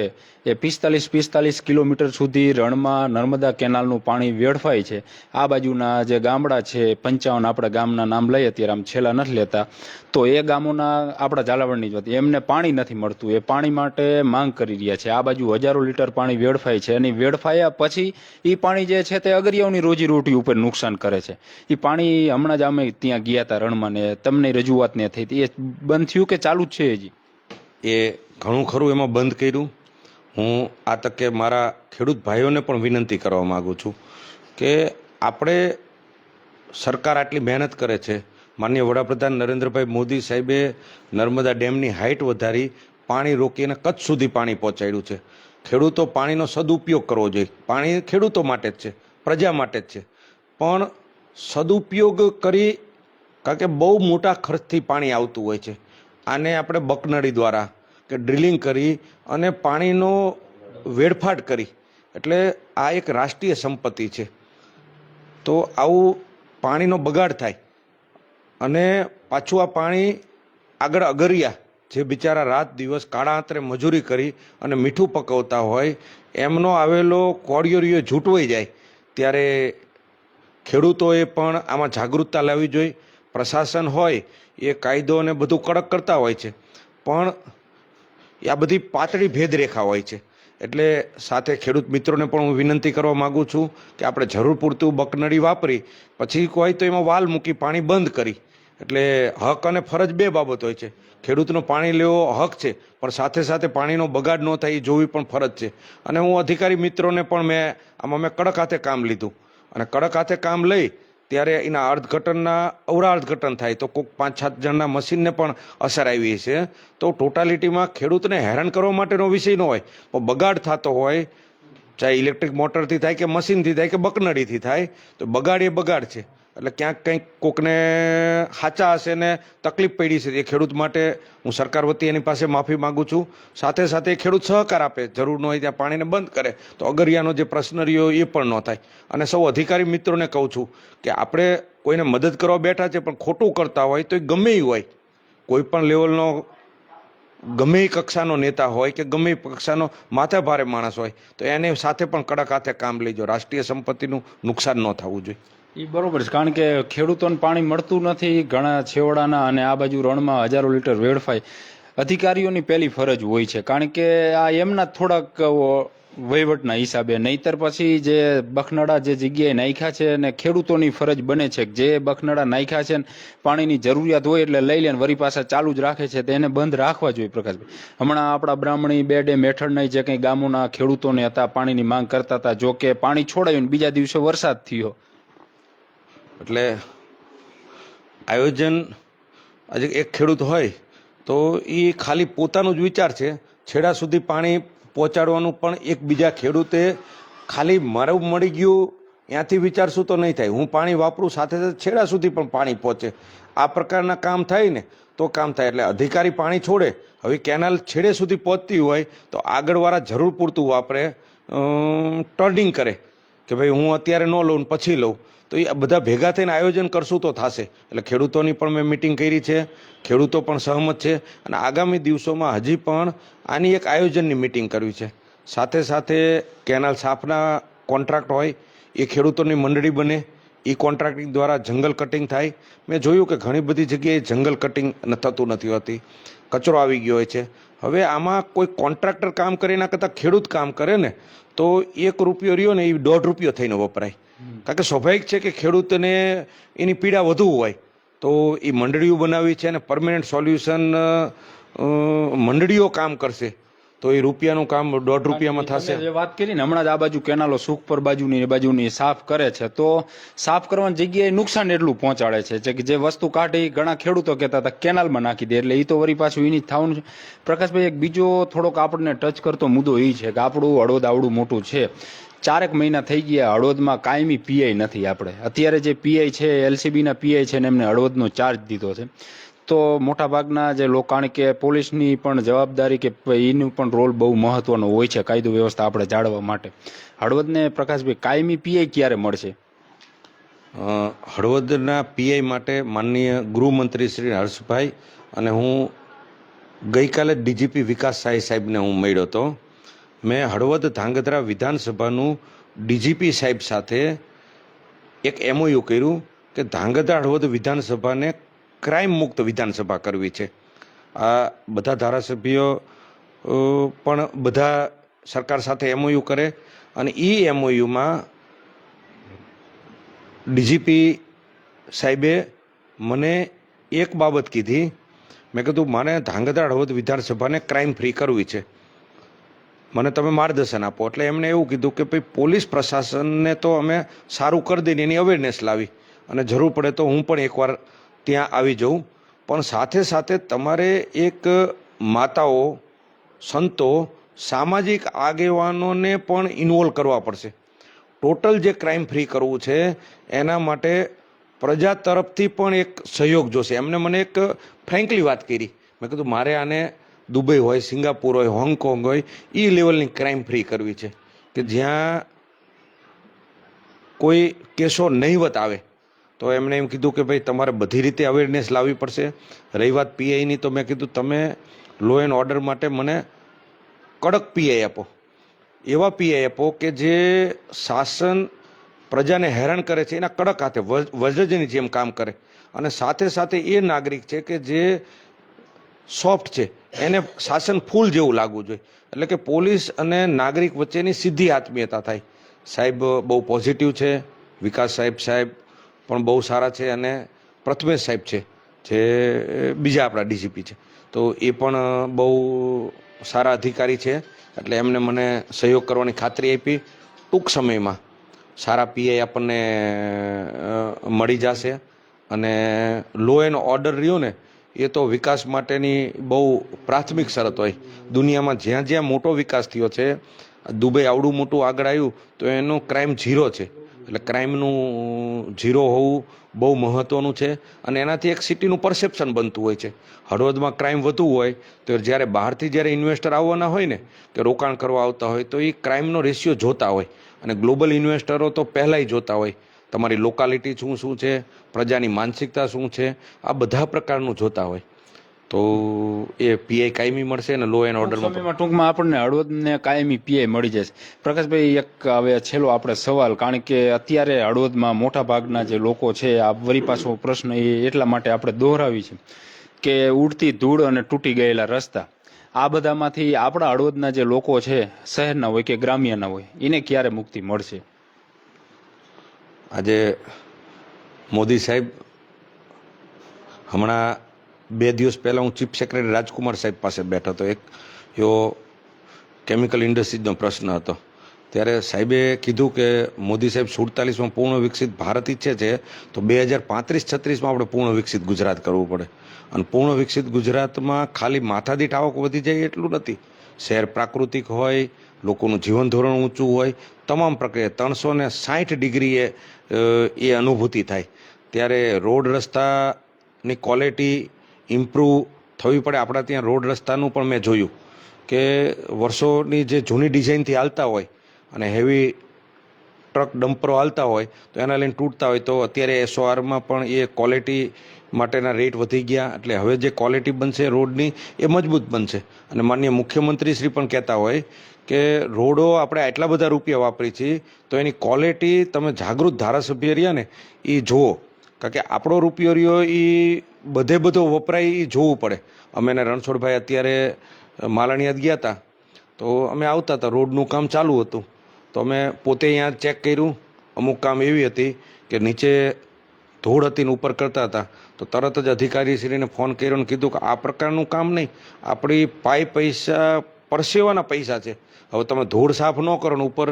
S1: એ 45 કિલોમીટર સુધી રણમાં નર્મદા કેનાલનું પાણી વેડફાય છે. આ બાજુના જે ગામડા છે 55, આપણા ગામના નામ લઈએ અત્યારે, આમ છેલ્લા નથી લેતા, તો એ ગામોના આપણા ઝાલાવાડની જ વાત, એમને પાણી નથી મળતું, એ પાણી માટે માંગ કરી રહ્યા છે. આ બાજુ હજારો લીટર પાણી વેડફાય છે અને વેડફાયા પછી એ પાણી જે છે તે અગરિયાઓની રોજીરોટી ઉપર નુકસાન કરે છે. એ પાણી હમણાં જ અમે ત્યાં ગયા હતા રણમાં ને તમને રજૂઆત ને થઈ હતી, એ બંધ થયું કે ચાલુ જ છે હજી?
S2: એ ઘણું ખરું એમાં બંધ કર્યું. હું આ તકે મારા ખેડૂત ભાઈઓને પણ વિનંતી કરવા માગું છું કે આપણે, સરકાર આટલી મહેનત કરે છે, માનનીય વડાપ્રધાન નરેન્દ્રભાઈ મોદી સાહેબે નર્મદા ડેમની હાઇટ વધારી, પાણી રોકીને કચ્છ સુધી પાણી પહોંચાડ્યું છે. ખેડૂતો પાણીનો સદુપયોગ કરવો જોઈએ. પાણી ખેડૂતો માટે જ છે, પ્રજા માટે જ છે, પણ સદુપયોગ કરી, કારણ કે બહુ મોટા ખર્ચથી પાણી આવતું હોય છે. આને આપણે બકનળી દ્વારા કે ડ્રિલિંગ કરી અને પાણીનો વેડફાટ કરી, એટલે આ એક રાષ્ટ્રીય સંપત્તિ છે. તો આવું પાણીનો બગાડ થાય અને પાછું આ પાણી આગળ અગરિયા જે બિચારા રાત દિવસ કાળા આંતરે મજૂરી કરી અને મીઠું પકવતા હોય, એમનો આવેલો કોળિયોરિયો ઝૂંટવાઈ જાય, ત્યારે ખેડૂતોએ પણ આમાં જાગૃતતા લાવવી જોઈએ. પ્રશાસન હોય એ કાયદો અને બધું કડક કરતા હોય છે, પણ આ બધી પાતળી ભેદરેખા હોય છે. એટલે સાથે ખેડૂત મિત્રોને પણ હું વિનંતી કરવા માગું છું કે આપણે જરૂર પૂરતું બકનળી વાપરી, પછી કોઈ તો એમાં વાલ મૂકી પાણી બંધ કરી એટલે હક અને ફરજ બે બાબત હોય છે. ખેડૂતનો પાણી લેવો હક છે, પણ સાથે સાથે પાણીનો બગાડ ન થાય એ જોવી પણ ફરજ છે. અને હું અધિકારી મિત્રોને પણ મેં કડક હાથે કામ લીધું, અને કડક હાથે કામ લઈ ત્યારે એના અર્થઘટનના અવરા અર્થઘટન થાય તો કોઈક 5-7 જણના મશીનને પણ અસર આવી છે. તો ટોટાલિટીમાં ખેડૂતને હેરાન કરવા માટેનો વિષય ન હોય, પણ બગાડ થતો હોય, ચાહે ઇલેક્ટ્રિક મોટરથી થાય કે મશીનથી થાય કે બકનડીથી થાય, તો બગાડ એ બગાડ છે. એટલે ક્યાંક કંઈક કોકને સાચા હશે ને તકલીફ પડી છે, એ ખેડૂત માટે હું સરકાર વતી એની પાસે માફી માગું છું. સાથે સાથે ખેડૂત સહકાર આપે, જરૂર ન હોય ત્યાં પાણીને બંધ કરે તો અગરિયાનો જે પ્રશ્ન રહ્યો એ પણ ન થાય. અને સૌ અધિકારી મિત્રોને કહું છું કે આપણે કોઈને મદદ કરવા બેઠા છે, પણ ખોટું કરતા હોય તો એ ગમે એ હોય, કોઈ પણ લેવલનો ગમે એ કક્ષાનો નેતા હોય કે ગમે એ કક્ષાનો માથા ભારે માણસ હોય, તો એને સાથે પણ કડક હાથે કામ લેજો. રાષ્ટ્રીય સંપત્તિનું નુકસાન ન થવું જોઈએ.
S1: એ બરોબર છે, કારણ કે ખેડૂતોને પાણી મળતું નથી, ઘણા છેવાડાના અને આ બાજુ રણમાં હજારો લીટર વેડફાય. અધિકારીઓની પહેલી ફરજ હોય છે, કારણ કે આ એમના થોડાક વહીવટના હિસાબે, નહીતર પછી જે બખનડા જે જગ્યાએ નાખ્યા છે અને ખેડૂતોની ફરજ બને છે કે જે બખનડા નાખ્યા છે ને પાણીની જરૂરિયાત હોય એટલે લઈ લે, વરી પાછા ચાલુ જ રાખે છે, તેને બંધ રાખવા જોઈએ. પ્રકાશભાઈ, હમણાં આપણા બ્રાહ્મણી બે ડેમ હેઠળના જે કંઈ ગામોના ખેડૂતોને હતા પાણીની માંગ કરતા હતા, જો કે પાણી છોડાયું ને બીજા દિવસે વરસાદ થયો.
S2: એટલે આયોજન, આજે એક ખેડૂત હોય તો એ ખાલી પોતાનું જ વિચાર છે, છેડા સુધી પાણી પહોંચાડવાનું પણ એક બીજા ખેડૂતે ખાલી મારું મળી ગયું ત્યાંથી વિચારશું તો નહીં થાય, હું પાણી વાપરું સાથે સાથે છેડા સુધી પણ પાણી પહોંચે, આ પ્રકારના કામ થાય ને તો કામ થાય. એટલે અધિકારી પાણી છોડે, હવે કેનાલ છેડે સુધી પહોંચતી હોય તો આગળવાળા જરૂર પૂરતું વાપરે, ટર્નિંગ કરે કે ભાઈ હું અત્યારે ન લઉં પછી લઉં, તો એ બધા ભેગા થઈને આયોજન કરશું તો થશે. એટલે ખેડૂતોની પણ મેં મિટિંગ કરી છે, ખેડૂતો પણ સહમત છે, અને આગામી દિવસોમાં હજી પણ આની એક આયોજનની મિટિંગ કરવી છે. સાથે સાથે કેનાલ સાફના કોન્ટ્રાક્ટ હોય એ ખેડૂતોની મંડળી બને, એ કોન્ટ્રાક્ટિંગ દ્વારા જંગલ કટિંગ થાય. મેં જોયું કે ઘણી બધી જગ્યાએ જંગલ કટિંગ થતું નથી હોતી, કચરો આવી ગયો હોય છે. હવે આમાં કોઈ કોન્ટ્રાક્ટર કામ કરે એના કરતાં ખેડૂત કામ કરે ને તો ₹1 રહ્યો ને એ ₹1.5 થઈને વપરાય. કારણ કે સ્વાભાવિક છે કે ખેડૂતને એની પીડા વધુ હોય, તો એ મંડળીઓ બનાવી છે અને પરમેનન્ટ સોલ્યુશન મંડળીઓ કામ કરશે તો એ રૂપિયાનું કામ ₹1.5 થશે.
S1: જે વાત કરી ને હમણાં જ આ બાજુ કેનાલો સુખપર બાજુની એ બાજુની સાફ કરે છે, તો સાફ કરવાની જગ્યાએ નુકસાન એટલું પહોંચાડે છે કે જે વસ્તુ કાઢી ઘણા ખેડૂતો કહેતા હતા કેનાલમાં નાખી દે, એટલે એ તો વળી પાછું એની થવાનું છે. પ્રકાશભાઈ, એક બીજો થોડોક આપણને ટચ કરતો મુદ્દો એ છે કે આપણું હળવદ આવડું મોટું છે, 4 મહિના થઈ ગયા, હળવદમાં કાયમી પીઆઈ નથી. આપણે અત્યારે જે પીઆઈ છે, LCBના પીઆઈ છે ને એમને હળવદનો ચાર્જ દીધો છે, તો મોટાભાગના જે લોકો, કારણ કે પોલીસની પણ જવાબદારી કે એનું પણ રોલ બહુ મહત્વનો હોય છે કાયદો વ્યવસ્થા આપણે જાળવવા માટે. હળવદને પ્રકાશભાઈ કાયમી પીઆઈ ક્યારે મળશે?
S2: હળવદના પીઆઈ માટે માનનીય ગૃહમંત્રી શ્રી હર્ષભાઈ અને હું ગઈકાલે ડીજીપી વિકાસ સાહી સાહેબને હું મળ્યો હતો. મેં હળવદ ધાંગધ્રા વિધાનસભાનું ડીજીપી સાહેબ સાથે એક MOU કર્યું કે ધાંગધ્રા હળવદ વિધાનસભાને ક્રાઇમ મુક્ત વિધાનસભા કરવી છે. આ બધા ધારાસભ્યો પણ બધા સરકાર સાથે MOU કરે, અને એ MOUમાં ડીજીપી સાહેબે મને એક બાબત કીધી. મેં કીધું મારે ધાંગધ્રા હળવદ વિધાનસભાને ક્રાઇમ ફ્રી કરવી છે, મને તમે માર્ગદર્શન આપો. એટલે એમણે એવું કીધું કે ભાઈ પોલીસ પ્રશાસનને તો અમે સારું કરી દઈને એની અવેરનેસ લાવી, અને જરૂર પડે તો હું પણ એકવાર ત્યાં આવી જાઉં, પણ સાથે સાથે તમારે એક માતાઓ, સંતો, સામાજિક આગેવાનોને પણ ઇન્વોલ્વ કરવા પડશે. ટોટલ જે ક્રાઇમ ફ્રી કરવું છે એના માટે પ્રજા તરફથી પણ એક સહયોગ જોશે. એમને મને એક ફ્રેન્કલી વાત કરી. મેં કીધું મારે આને દુબઈ હોય, સિંગાપુર હોય, હોંગકોંગ હોય, એ લેવલની ક્રાઇમ ફ્રી કરવી છે કે જ્યાં કોઈ કેસો નહીવત આવે. તો એમણે એમ કીધું કે ભાઈ તમારે બધી રીતે અવેરનેસ લાવવી પડશે. રહી વાત પીઆઈની, તો મેં કીધું તમે લો એન્ડ ઓર્ડર માટે મને કડક પીઆઈ આપો, એવા પીઆઈ આપો કે જે શાસન પ્રજાને હેરાન કરે છે એના કડક હાથે વજ્રની જેમ કામ કરે, અને સાથે સાથે એ નાગરિક છે કે જે સોફ્ટ છે એને શાસન ફૂલ જેવું લાગવું જોઈએ. એટલે કે પોલીસ અને નાગરિક વચ્ચેની સીધી આત્મીયતા થાય. સાહેબ બહુ પોઝિટિવ છે, વિકાસ સાહેબ પણ બહુ સારા છે, અને પ્રથમેશ સાહેબ છે જે બીજા આપણા ડીજીપી છે, તો એ પણ બહુ સારા અધિકારી છે. એટલે એમને મને સહયોગ કરવાની ખાતરી આપી. ટૂંક સમયમાં સારા પીઆઈ આપણને મળી જશે. અને લો એન્ડ ઓર્ડર રહ્યું ને, એ તો વિકાસ માટેની બહુ પ્રાથમિક શરત હોય. દુનિયામાં જ્યાં જ્યાં મોટો વિકાસ થયો છે, દુબઈ આવડું મોટું આગળ આવ્યું તો એનું ક્રાઇમ ઝીરો છે. એટલે ક્રાઇમનું ઝીરો હોવું બહુ મહત્ત્વનું છે. અને એનાથી એક સિટીનું પરસેપ્શન બનતું હોય છે. હળવદમાં ક્રાઇમ વધુ હોય તો જ્યારે બહારથી જ્યારે ઇન્વેસ્ટર આવવાના હોય ને, કે રોકાણ કરવા આવતા હોય, તો એ ક્રાઇમનો રેશિયો જોતા હોય. અને ગ્લોબલ ઇન્વેસ્ટરો તો પહેલાંય જોતા હોય, તમારી લોકાલિટી શું છે, પ્રજાની માનસિકતા શું છે, આ બધા પ્રકારનું જોતા હોય. તો એ પીઆઈ કાયમી મળશે અને લો એન્ડ ઓર્ડરમાં
S1: સમયમાં ટૂંકમાં આપણને હળવદને કાયમી પીઆઈ મળી જશે. પ્રકાશભાઈ, એક હવે છેલ્લો આપણે સવાલ, કારણ કે અત્યારે હળવદમાં મોટા ભાગના જે લોકો છે, આ વરી પાછો પ્રશ્ન એ એટલા માટે આપણે દોહરાવી છે કે ઉડતી ધૂળ અને તૂટી ગયેલા રસ્તા, આ બધામાંથી આપણા હળવદના જે લોકો છે, શહેરના હોય કે ગ્રામ્યના હોય, એને ક્યારે મુક્તિ મળશે?
S2: આજે મોદી સાહેબ, હમણાં 2 દિવસ પહેલાં હું ચીફ સેક્રેટરી રાજકુમાર સાહેબ પાસે બેઠો હતો. એક એવો કેમિકલ ઇન્ડસ્ટ્રીઝનો પ્રશ્ન હતો. ત્યારે સાહેબે કીધું કે મોદી સાહેબ 47માં પૂર્ણ વિકસિત ભારત ઈચ્છે છે, તો 2035-36માં આપણે પૂર્ણ વિકસિત ગુજરાત કરવું પડે. અને પૂર્ણ વિકસિત ગુજરાતમાં ખાલી માથાદીઠ આવક વધી જાય એટલું નથી. શહેર પ્રાકૃતિક હોય, લોકોનું જીવન ધોરણ ઊંચું હોય, તમામ પ્રક્રિયા 360 ડિગ્રીએ એ અનુભૂતિ થાય. ત્યારે રોડ રસ્તાની ક્વોલિટી ઇમ્પ્રૂવ થવી પડે. આપણા ત્યાં રોડ રસ્તાનું પણ મેં જોયું કે વર્ષોની જે જૂની ડિઝાઇનથી હાલતા હોય અને હેવી ટ્રક ડમ્પરો હાલતા હોય તો એના લઈને તૂટતા હોય, તો અત્યારે SORમાં પણ એ ક્વોલિટી માટેના રેટ વધી ગયા. એટલે હવે જે ક્વોલિટી બનશે રોડની એ મજબૂત બનશે. અને માનનીય મુખ્યમંત્રી શ્રી પણ કહેતા હોય કે રોડો આપણે આટલા બધા રૂપિયા વાપરી છીએ, તો એની ક્વોલિટી તમે જાગૃત ધારાસભ્ય રહ્યા ને એ જુઓ. કારણ કે આપણો રૂપિયો રહ્યો એ બધો વપરાય એ જોવું પડે. અમે ને રણછોડભાઈ અત્યારે માલણિયાદ ગયા હતા, તો અમે આવતા હતા, રોડનું કામ ચાલુ હતું, તો અમે પોતે અહીંયા ચેક કર્યું. અમુક કામ એવી હતી કે નીચે ધૂળ હતી ને ઉપર કરતા હતા, તો તરત જ અધિકારીશ્રીને ફોન કર્યો અને કીધું કે આ પ્રકારનું કામ નહીં, આપણી પૈસા પરસેવાના પૈસા છે. હવે તમે ધૂળ સાફ ન કરો ને ઉપર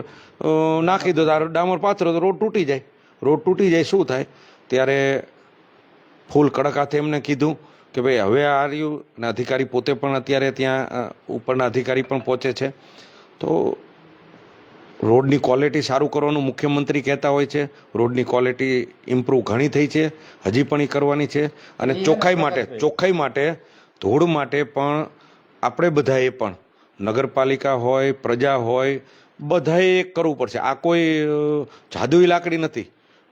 S2: નાખી દો, ડામર પાથરો તો રોડ તૂટી જાય. રોડ તૂટી જાય શું થાય? ત્યારે ફૂલ કડક હાથે એમને કીધું કે ભાઈ હવે આ રહ્યું. અને અધિકારી પોતે પણ અત્યારે ત્યાં ઉપરના અધિકારી પણ પહોંચે છે. તો રોડની ક્વોલિટી સારું કરવાનું મુખ્યમંત્રી કહેતા હોય છે. રોડની ક્વોલિટી ઇમ્પ્રૂવ ઘણી થઈ છે, હજી પણ એ કરવાની છે. અને ચોખ્ખાઈ માટે ધૂળ માટે પણ આપણે બધાએ પણ, નગરપાલિકા હોય, પ્રજા હોય, બધાએ એક કરવું પડશે. આ કોઈ જાદુઈ લાકડી નથી.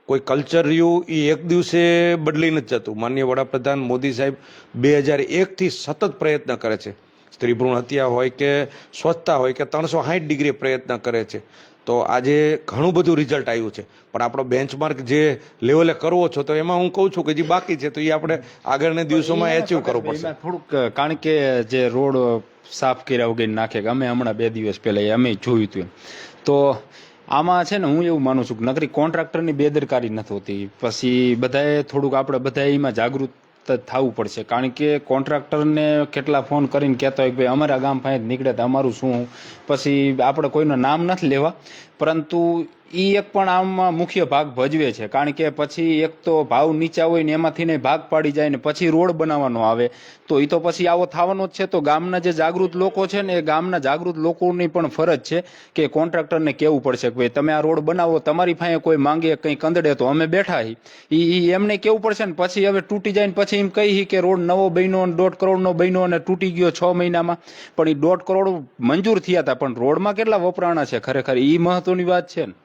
S2: કોઈ કલ્ચર રહ્યું એ એક દિવસે બદલી નથી જતું. માનનીય વડાપ્રધાન મોદી સાહેબ 2001થી સતત પ્રયત્ન કરે છે. સ્ત્રી ભ્રૂણ હત્યા હોય કે સ્વચ્છતા હોય કે 360 ડિગ્રી પ્રયત્ન કરે છે. તો આજે ઘણું બધું રિઝલ્ટ આવ્યું છે. પણ આપણો બેન્ચમાર્ક જે લેવલે કરવો છો, તો એમાં હું કહું છું કે જે બાકી છે તો એ આપણે આગળના દિવસોમાં એચીવ કરવું પડશે.
S1: થોડુંક, કારણ કે જે રોડ સાફ કર્યા વગર નાખે, અમે હમણાં 2 દિવસ પહેલા અમે જોયું હતું. તો આમાં છે ને, હું એવું માનું છું કે નકરી કોન્ટ્રાક્ટરની બેદરકારી નથી હોતી. પછી બધાએ થોડુંક આપણે બધાએ એમાં જાગૃત થવું પડશે. કારણ કે કોન્ટ્રાક્ટરને કેટલા ફોન કરીને કહેતા હોય કે ભાઈ અમારા ગામ પાસે નીકળે તો અમારું શું. પછી આપણે કોઈનું નામ નથી લેવા, પરંતુ એ એક પણ આમાં મુખ્ય ભાગ ભજવે છે. કારણ કે પછી એક તો ભાવ નીચા હોય ને એમાંથી ને ભાગ પાડી જાય ને પછી રોડ બનાવવાનો આવે, તો એ તો પછી આવો થવાનો જ છે. તો ગામના જે જાગૃત લોકો છે ને, એ ગામના જાગૃત લોકોની પણ ફરજ છે કે કોન્ટ્રાક્ટરને કહેવું પડશે કે ભાઈ તમે આ રોડ બનાવો, તમારી પાસે કોઈ માંગે કંઈ કંદડે તો અમે બેઠા છીએ. એમને કેવું પડશે ને. પછી હવે તૂટી જાય ને પછી એમ કહી કે રોડ નવો બન્યો, 1.5 કરોડનો બન્યો અને તૂટી ગયો 6 મહિનામાં. પણ એ 1.5 કરોડ મંજૂર થયા હતા, પણ રોડમાં કેટલા વપરાણા છે ખરેખર, એ મહત્વની વાત છે ને.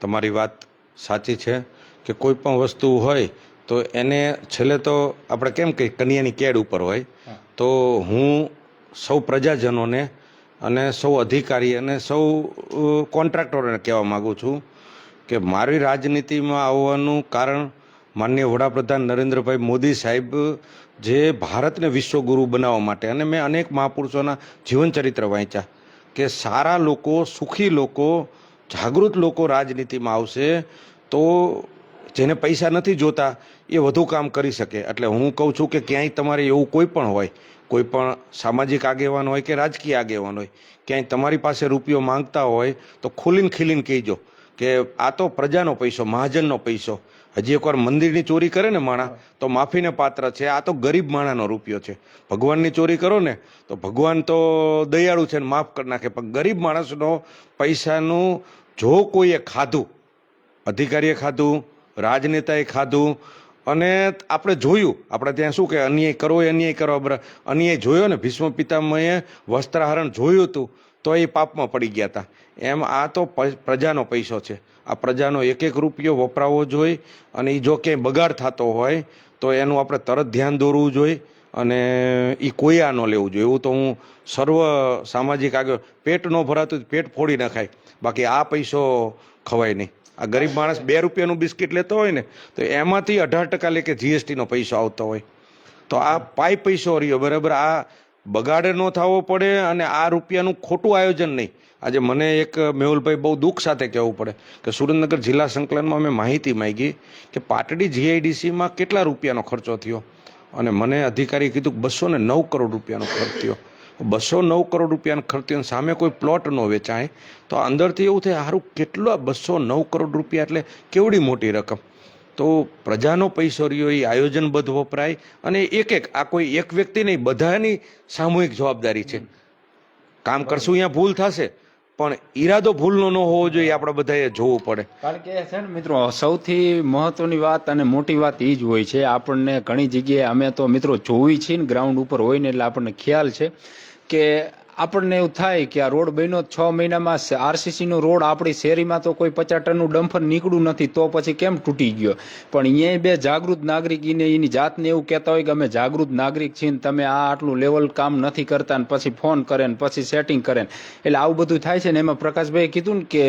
S2: તમારી વાત સાચી છે કે કોઈ પણ વસ્તુ હોય તો એને છેલ્લે તો આપણે કેમ કે કન્યાની કેડ ઉપર હોય. તો હું સૌ પ્રજાજનોને અને સૌ અધિકારી અને સૌ કોન્ટ્રાક્ટરોને કહેવા માગું છું કે મારી રાજનીતિમાં આવવાનું કારણ માનનીય વડાપ્રધાન નરેન્દ્રભાઈ મોદી સાહેબ જે ભારતને વિશ્વગુરુ બનાવવા માટે, અને મેં અનેક મહાપુરુષોના જીવનચરિત્ર વાંચ્યા કે સારા લોકો, સુખી લોકો, જાગૃત લોકો રાજનીતિમાં આવશે તો જેને પૈસા નથી જોતા એ વધુ કામ કરી શકે. એટલે હું કહું છું કે ક્યાંય તમારે એવું કોઈ પણ હોય, કોઈ પણ સામાજિક આગેવાન હોય કે રાજકીય આગેવાન હોય, ક્યાંય તમારી પાસે રૂપિયો માંગતા હોય તો ખુલીને ખીલીને કહેજો કે આ તો પ્રજાનો પૈસો, મહાજનનો પૈસો. હજી એકવાર મંદિરની ચોરી કરે ને માણા તો માફીને પાત્ર છે, આ તો ગરીબ માણાનો રૂપિયો છે. ભગવાનની ચોરી કરો ને તો ભગવાન તો દયાળુ છે ને માફ કરી નાખે, પણ ગરીબ માણસનો પૈસાનું જો કોઈએ ખાધું, અધિકારીએ ખાધું, રાજનેતાએ ખાધું, અને આપણે જોયું, આપણે ત્યાં શું કે અન્યાય કરવો એ અન્યાય કરવા, અન્યાય જોયો ને, ભીષ્મ પિતામહે વસ્ત્રાહરણ જોયું હતું તો એ પાપમાં પડી ગયા હતા. એમ આ તો પ્રજાનો પૈસો છે. આ પ્રજાનો એક એક રૂપિયો વપરાવો જોઈએ, અને એ જો ક્યાંય બગાડ થતો હોય તો એનું આપણે તરત ધ્યાન દોરવું જોઈએ, અને એ કોઈ આ ન લેવું જોઈએ. એવું તો હું સર્વ સામાજિક આગળ, પેટ ન ભરાતું પેટ ફોડી નખાય, બાકી આ પૈસો ખવાય નહીં. આ ગરીબ માણસ 2 રૂપિયાનું બિસ્કિટ લેતો હોય ને તો એમાંથી 18% લે કે જીએસટીનો પૈસો આવતો હોય. તો આ પાય પૈસો રહ્યો, બરાબર. આ બગાડે ન થવો પડે, અને આ રૂપિયાનું ખોટું આયોજન નહીં. આજે મને એક મેહુલભાઈ બહુ દુઃખ સાથે કહેવું પડે કે સુરેન્દ્રનગર જિલ્લા સંકલનમાં અમે માહિતી માંગી કે પાટડી જીઆઈડીસીમાં કેટલા રૂપિયાનો ખર્ચો થયો, અને મને અધિકારી કીધું કે 209 કરોડ રૂપિયાનો ખર્ચ થયો. 209 કરોડ રૂપિયાનો ખર્ચ થયો, સામે કોઈ પ્લોટ ન વેચાય તો અંદરથી એવું થાય સારું કેટલા 209 કરોડ રૂપિયા એટલે કેવડી મોટી રકમ. તો પ્રજાનો પૈસો રહ્યો એ આયોજનબદ્ધ વપરાય, અને એક આ કોઈ એક વ્યક્તિ નહીં, બધાની સામૂહિક જવાબદારી છે. કામ કરશું અહીંયા ભૂલ થશે, પણ ઈરાદો ભૂલનો ન હોવો જોઈએ, આપણે બધાએ જોવું પડે.
S1: કારણ કે છે ને મિત્રો, સૌથી મહત્વની વાત અને મોટી વાત એ જ હોય છે. આપણને ઘણી જગ્યાએ અમે તો મિત્રો જોઈ છીએ ને, ગ્રાઉન્ડ ઉપર હોય ને, એટલે આપણને ખ્યાલ છે કે આપણને એવું થાય કે આ રોડ બન્યો 6 મહિનામાં, આરસીસી નો રોડ આપણી શેરીમાં તો કોઈ 50 ટનનું ડમ્ફર નીકળ્યું નથી, તો પછી કેમ તૂટી ગયો? પણ અહીંયા બે જાગૃત નાગરિક એની જાતને એવું કહેતા હોય કે અમે જાગૃત નાગરિક છીએ ને તમે આ આટલું લેવલ કામ નથી કરતા, ને પછી ફોન કરે ને પછી સેટિંગ કરે ને, એટલે આવું બધું થાય છે ને. એમાં પ્રકાશભાઈ કીધું ને કે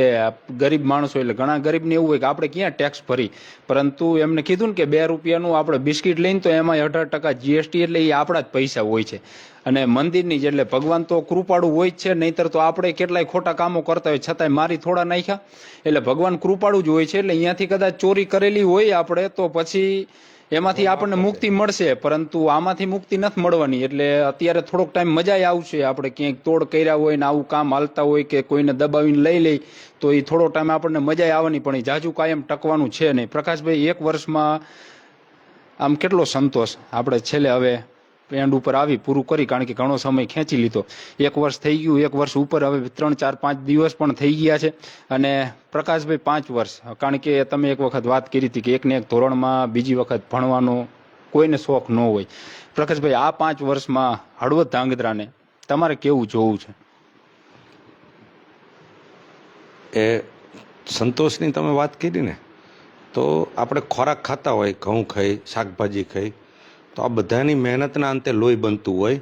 S1: ગરીબ માણસો, એટલે ઘણા ગરીબને એવું હોય કે આપણે ક્યાં ટેક્સ ભરી, પરંતુ એમને કીધું ને કે 2 રૂપિયાનું આપણે બિસ્કિટ લઈને તો એમાં 18% જીએસટી, એટલે એ આપણા જ પૈસા હોય છે. અને મંદિરની જ, એટલે ભગવાન તો કૃપાળુ હોય જ છે, નહીંતર તો આપણે કેટલાય ખોટા કામો કરતા હોય છતાંય મારી થોડા નાખ્યા. એટલે ભગવાન કૃપાળુ જ હોય છે. એટલે અહીંયાથી કદાચ ચોરી કરેલી હોય આપણે તો પછી એમાંથી આપણને મુક્તિ મળશે, પરંતુ આમાંથી મુક્તિ નથી મળવાની. એટલે અત્યારે થોડોક ટાઈમ મજા આવશે, આપણે ક્યાંક તોડ કર્યા હોય ને આવું કામ હાલતા હોય કે કોઈને દબાવીને લઈ લે તો એ થોડો ટાઈમ આપણને મજા આવવાની, પણ એ જાજુ કાયમ ટકવાનું છે નહીં. પ્રકાશભાઈ, 1 વર્ષમાં આમ કેટલો સંતોષ. આપણે છેલ્લે હવે એન્ડ ઉપર આવી પૂરું કરી, કારણ કે ઘણો સમય ખેંચી લીધો. 1 વર્ષ થઈ ગયું, 1 વર્ષ ઉપર હવે 3, 4, 5 દિવસ પણ થઈ ગયા છે. અને પ્રકાશભાઈ 5 વર્ષ, કારણ કે તમે એક વખત વાત કરી હતી કે એકને એક ધોરણમાં બીજી વખત ભણવાનો કોઈને શોખ ન હોય. પ્રકાશભાઈ, આ 5 વર્ષમાં હળવદ ધાંગધ્રાને તમારે કેવું જોવું છે?
S2: એ સંતોષની તમે વાત કરી ને, તો આપણે ખોરાક ખાતા હોય, ઘઉં ખાઈ, શાકભાજી ખાઈ, તો આ બધાની મહેનતના અંતે લોહી બનતું હોય.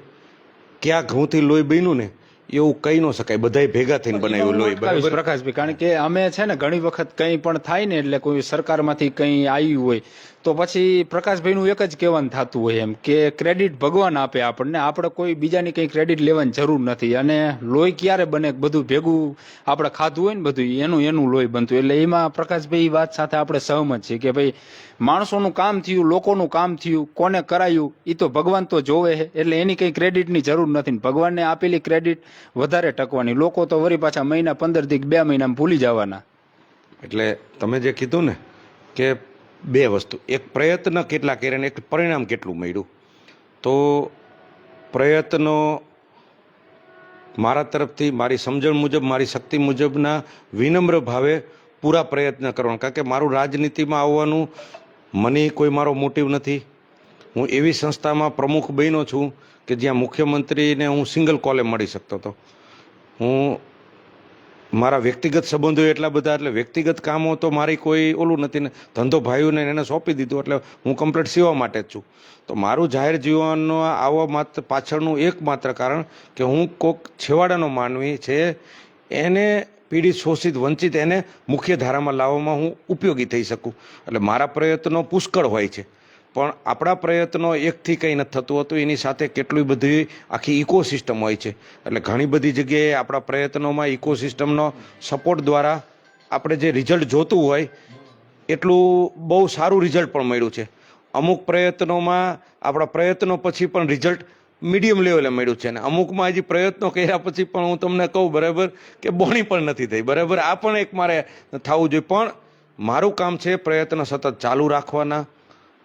S2: ક્યાં ઘઉંથી લોહી બન્યું ને એવું કહી ન શકાય, બધાય ભેગા થઈને બનાવ્યું લોહી.
S1: પ્રકાશભાઈ, કારણ કે અમે છે ને ઘણી વખત કંઈ પણ થાય ને, એટલે કોઈ સરકારમાંથી કંઈ આવ્યું હોય તો પછી પ્રકાશભાઈનું એક જ કહેવાનું થતું હોય એમ કે ક્રેડિટ ભગવાન આપે આપણને, આપણે કોઈ બીજાની કંઈ ક્રેડિટ લેવાની જરૂર નથી. અને લોહી ક્યારે બને? બધું ભેગું આપણે ખાધું હોય ને બધું એનું લોહી બનતું. એટલે એમાં પ્રકાશભાઈ વાત સાથે આપણે સહમત છીએ કે ભાઈ માણસોનું કામ થયું, લોકોનું કામ થયું, કોને કરાયું એ તો ભગવાન તો જોવે છે. એટલે એની કંઈ ક્રેડિટની જરૂર નથી. ભગવાનને આપેલી ક્રેડિટ વધારે ટકવાની. લોકો તો વળી પાછા મહિના 15 થી 2 મહિનામાં ભૂલી જવાના.
S2: એટલે તમે જે કીધું ને કે 2 વસ્તુ, એક પ્રયત્ન કેટલા કર્યા ને એક પરિણામ કેટલું મળ્યું. તો પ્રયત્નો મારા તરફથી, મારી સમજણ મુજબ, મારી શક્તિ મુજબના વિનમ્ર ભાવે પૂરા પ્રયત્ન કરવાના. કારણ કે મારું રાજનીતિમાં આવવાનું મને કોઈ મારો મોટિવ નથી. હું એવી સંસ્થામાં પ્રમુખ બન્યો છું કે જ્યાં મુખ્યમંત્રીને હું સિંગલ કોલે મળી શકતો હતો. હું મારા વ્યક્તિગત સંબંધો એટલા બધા, એટલે વ્યક્તિગત કામો તો મારી કોઈ ઓલું નથી ને, ધંધો ભાઈઓને એને સોંપી દીધું, એટલે હું કમ્પ્લીટ સેવા માટે જ છું. તો મારું જાહેર જીવનનો આવવા માત્ર પાછળનું એકમાત્ર કારણ કે હું કોઈક છેવાડાનો માનવી છે, એને પીડિત, શોષિત, વંચિત, એને મુખ્ય ધારામાં લાવવામાં હું ઉપયોગી થઈ શકું. એટલે મારા પ્રયત્નો પુષ્કળ હોય છે, પણ આપણા પ્રયત્નો એકથી કંઈ નથી થતું હતું. એની સાથે કેટલી બધી આખી ઇકોસિસ્ટમ હોય છે. એટલે ઘણી બધી જગ્યાએ આપણા પ્રયત્નોમાં ઇકોસિસ્ટમનો સપોર્ટ દ્વારા આપણે જે રિઝલ્ટ જોતું હોય એટલું બહુ સારું રિઝલ્ટ પણ મળ્યું છે. અમુક પ્રયત્નોમાં આપણા પ્રયત્નો પછી પણ રિઝલ્ટ મીડિયમ લેવલે મળ્યું છે, અને અમુકમાં હજી પ્રયત્નો કર્યા પછી પણ હું તમને કહું બરાબર કે બોણી પણ નથી થઈ બરાબર. આ પણ એક મારે થવું જોઈએ, પણ મારું કામ છે પ્રયત્ન સતત ચાલુ રાખવાના,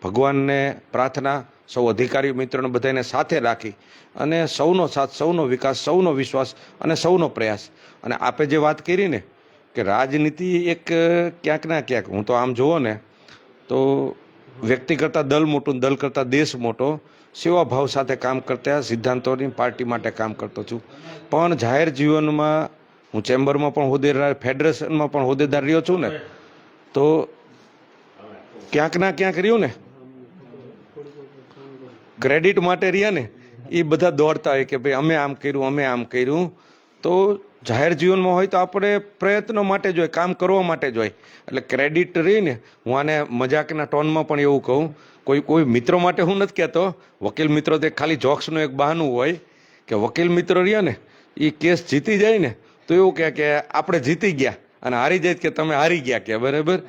S2: ભગવાનને પ્રાર્થના, સૌ અધિકારી મિત્રોને બધાને સાથે રાખી અને સૌનો સાથ, સૌનો વિકાસ, સૌનો વિશ્વાસ અને સૌનો પ્રયાસ. અને આપે જે વાત કરી ને કે રાજનીતિ એક ક્યાંક ના ક્યાંક, હું તો આમ જુઓ ને તો વ્યક્તિ કરતાં દલ મોટું, દલ કરતાં દેશ મોટો, સેવાભાવ સાથે કામ કરતા સિદ્ધાંતોની પાર્ટી માટે કામ કરતો છું. પણ જાહેર જીવનમાં હું ચેમ્બરમાં પણ હોદ્દેદાર, ફેડરેશનમાં પણ હોદ્દેદાર રહ્યો છું ને, તો ક્યાંક ના ક્યાંક રહ્યું ને ક્રેડિટ માટે રહ્યા ને એ બધા દોડતા હોય કે ભાઈ અમે આમ કર્યું, અમે આમ કર્યું. તો જાહેર જીવનમાં હોય તો આપણે પ્રયત્નો માટે જ હોય, કામ કરવા માટે જ હોય. એટલે ક્રેડિટ રહીને હું આને મજાકના ટોનમાં પણ એવું કહું, કોઈ મિત્રો માટે હું નથી કહેતો, વકીલ મિત્રો તે ખાલી જોક્સનું એક બહાનું હોય કે વકીલ મિત્રો રહ્યા ને એ કેસ જીતી જાય ને તો એવું કહે કે આપણે જીતી ગયા, અને હારી જાય કે તમે હારી ગયા કે બરાબર.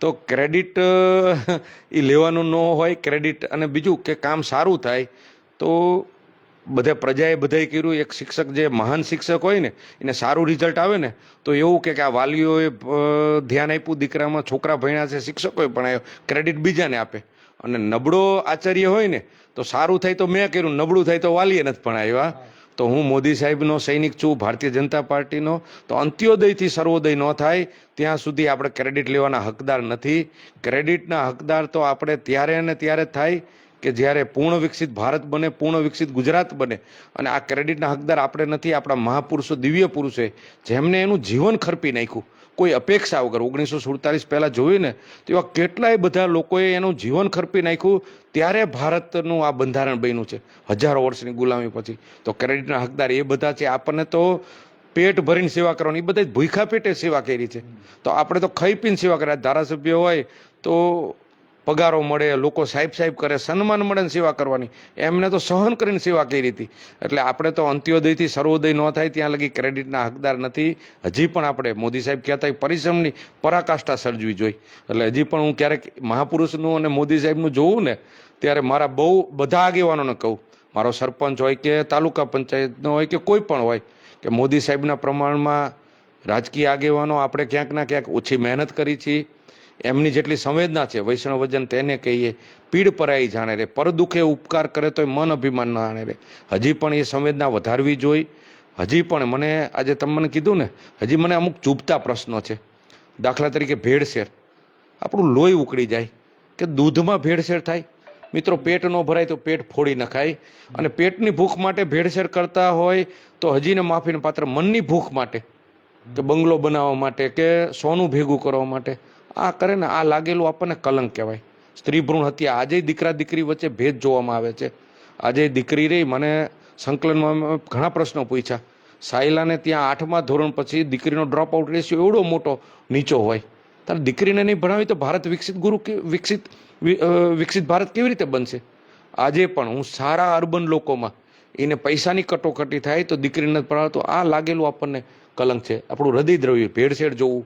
S2: તો ક્રેડિટ એ લેવાનું ન હોય ક્રેડિટ. અને બીજું કે કામ સારું થાય તો બધે પ્રજાએ બધાએ કર્યું. એક શિક્ષક જે મહાન શિક્ષક હોય ને એને સારું રિઝલ્ટ આવે ને તો એવું કે આ વાલીઓએ ધ્યાન આપ્યું દીકરામાં, છોકરા ભણ્યા છે, શિક્ષકોએ ભણાયો, ક્રેડિટ બીજાને આપે. અને નબળો આચાર્ય હોય ને તો સારું થાય તો મેં કર્યું, નબળું થાય તો વાલીએ નથી ભણાવ્યા. તો હું મોદી સાહેબનો સૈનિક છું, ભારતીય જનતા પાર્ટીનો. તો અંત્યોદયથી સર્વોદય ન થાય ત્યાં સુધી આપણે ક્રેડિટ લેવાના હકદાર નથી. ક્રેડિટના હકદાર તો આપણે ત્યારે અને ત્યારે થાય કે જ્યારે પૂર્ણ વિકસિત ભારત બને, પૂર્ણ વિકસિત ગુજરાત બને. અને આ ક્રેડિટના હકદાર આપણે નથી. આપણા મહાપુરુષો, દિવ્ય પુરુષોએ જેમને એનું જીવન ખરપી નાખ્યું કોઈ અપેક્ષા વગર. 1947 પહેલાં જોયું ને તો એવા કેટલાય બધા લોકોએ એનું જીવન ખરપી નાખ્યું, ત્યારે ભારતનું આ બંધારણ બન્યું છે હજારો વર્ષની ગુલામી પછી. તો ક્રેડિટના હકદાર એ બધા છે. આપણને તો પેટ ભરીને સેવા કરવાની, એ બધા ભૂખા પેટે સેવા કરી છે. તો આપણે તો ખાઈ પીને સેવા કર્યા. ધારાસભ્ય હોય તો પગારો મળે, લોકો સાહેબ સાહેબ કરે, સન્માન મળે ને સેવા કરવાની. એમને તો સહન કરીને સેવા કરી હતી. એટલે આપણે તો અંત્યોદયથી સર્વોદય ન થાય ત્યાં લગી ક્રેડિટના હકદાર નથી. હજી પણ આપણે મોદી સાહેબ કહેતા પરિશ્રમની પરાકાષ્ઠા સર્જવી જોઈએ. એટલે હજી પણ હું ક્યારેક મહાપુરુષનું અને મોદી સાહેબનું જોઉં ને ત્યારે મારા બહુ બધા આગેવાનોને કહું, મારો સરપંચ હોય કે તાલુકા પંચાયતનો હોય કે કોઈ પણ હોય, કે મોદી સાહેબના પ્રમાણમાં રાજકીય આગેવાનો આપણે ક્યાંક ના ક્યાંક ઓછી મહેનત કરી છીએ. એમની જેટલી સંવેદના છે વૈષ્ણવજન તેને કહીએ, પીડ પરાઈ જાણે રે, પર દુઃખે ઉપકાર કરે તો મન અભિમાન ના આણે રે. હજી પણ એ સંવેદના વધારવી જોઈ. હજી પણ મને આજે તમે મને કીધું ને, હજી મને અમુક ચૂપતા પ્રશ્નો છે. દાખલા તરીકે ભેળસેળ, આપણું લોહી ઉકળી જાય કે દૂધમાં ભેળસેળ થાય. મિત્રો પેટ ન ભરાય તો પેટ ફોડી નખાય. અને પેટની ભૂખ માટે ભેળસેળ કરતા હોય તો હજીને માફીને પાત્ર મનની ભૂખ માટે, કે બંગલો બનાવવા માટે કે સોનું ભેગું કરવા માટે આ કરે ને, આ લાગેલું આપણને કલંક કહેવાય. સ્ત્રી ભ્રૂણ હત્યા, આજે દીકરા દીકરી વચ્ચે ભેદ જોવામાં આવે છે. આજે દીકરી રહી, મને સંકલનમાં ઘણા પ્રશ્નો પૂછ્યા. સાયલાને ત્યાં 8મા ધોરણ પછી દીકરીનો ડ્રોપ આઉટ રેશિયો એવડો મોટો નીચો હોય. તારે દીકરીને નહીં ભણાવી તો ભારત વિકસિત ભારત કેવી રીતે બનશે? આજે પણ હું સારા અર્બન લોકોમાં એને પૈસાની કટોકટી થાય તો દીકરીને ભણાવતો, આ લાગેલું આપણને કલંક છે. આપણું હૃદય દ્રવ્ય ભેળસેળ જોવું,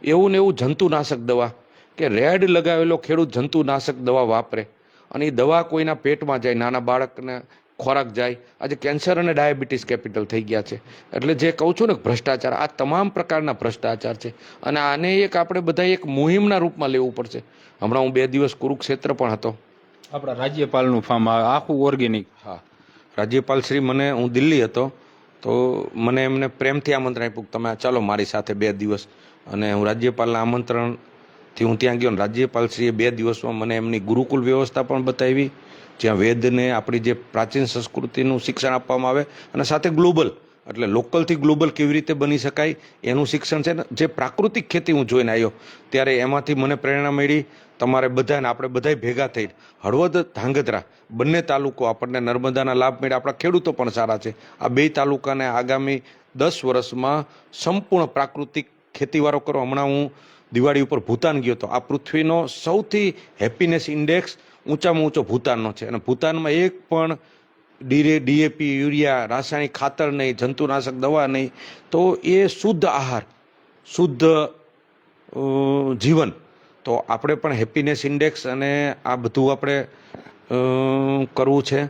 S2: એવું ને એવું જંતુનાશક દવા, કે રેડ લગાવેલો ખેડૂત જંતુનાશક દવા વાપરે અને એ દવા કોઈના પેટમાં જાય, નાના બાળકને ખોરાક જાય. આજે કેન્સર અને ડાયાબિટીસ કેપિટલ થઈ ગયા છે. એટલે જે કહું છું ને ભ્રષ્ટાચાર, આ તમામ પ્રકારના ભ્રષ્ટાચાર છે. અને આને એક આપણે બધા એક મુહિમના રૂપમાં લેવું પડશે. હમણાં હું 2 દિવસ કુરુક્ષેત્ર પણ હતો.
S1: આપણા રાજ્યપાલનું ફાર્મ આખું ઓર્ગેનિક.
S2: હા, રાજ્યપાલ શ્રી, મને હું દિલ્હી હતો તો મને એમને પ્રેમથી આમંત્રણ આપ્યું તમે ચાલો મારી સાથે 2 દિવસ. અને હું રાજ્યપાલના આમંત્રણથી હું ત્યાં ગયો. ને રાજ્યપાલશ્રીએ 2 દિવસમાં મને એમની ગુરુકુલ વ્યવસ્થા પણ બતાવી, જ્યાં વેદને આપણી જે પ્રાચીન સંસ્કૃતિનું શિક્ષણ આપવામાં આવે અને સાથે ગ્લોબલ, એટલે લોકલથી ગ્લોબલ કેવી રીતે બની શકાય એનું શિક્ષણ છે. ને જે પ્રાકૃતિક ખેતી હું જોઈને આવ્યો ત્યારે એમાંથી મને પ્રેરણા મળી. તમારે બધાને, આપણે બધાય ભેગા થઈ હળવદ, ધાંગધ્રા બંને તાલુકો આપણને નર્મદાના લાભ મળ્યા. આપણા ખેડૂતો પણ સારા છે. આ 2 તાલુકાને આગામી 10 વર્ષમાં સંપૂર્ણ પ્રાકૃતિક ખેતીવાળો કરો. હમણાં હું દિવાળી ઉપર ભૂતાન ગયો હતો. આ પૃથ્વીનો સૌથી હેપીનેસ ઇન્ડેક્સ ઊંચામાં ઊંચો ભૂતાનનો છે. અને ભૂતાનમાં એક પણ ડીએપી, યુરિયા, રાસાયણિક ખાતર નહીં, જંતુનાશક દવા નહીં. તો એ શુદ્ધ આહાર, શુદ્ધ જીવન. તો આપણે પણ હેપીનેસ ઇન્ડેક્સ અને આ બધું આપણે કરવું છે.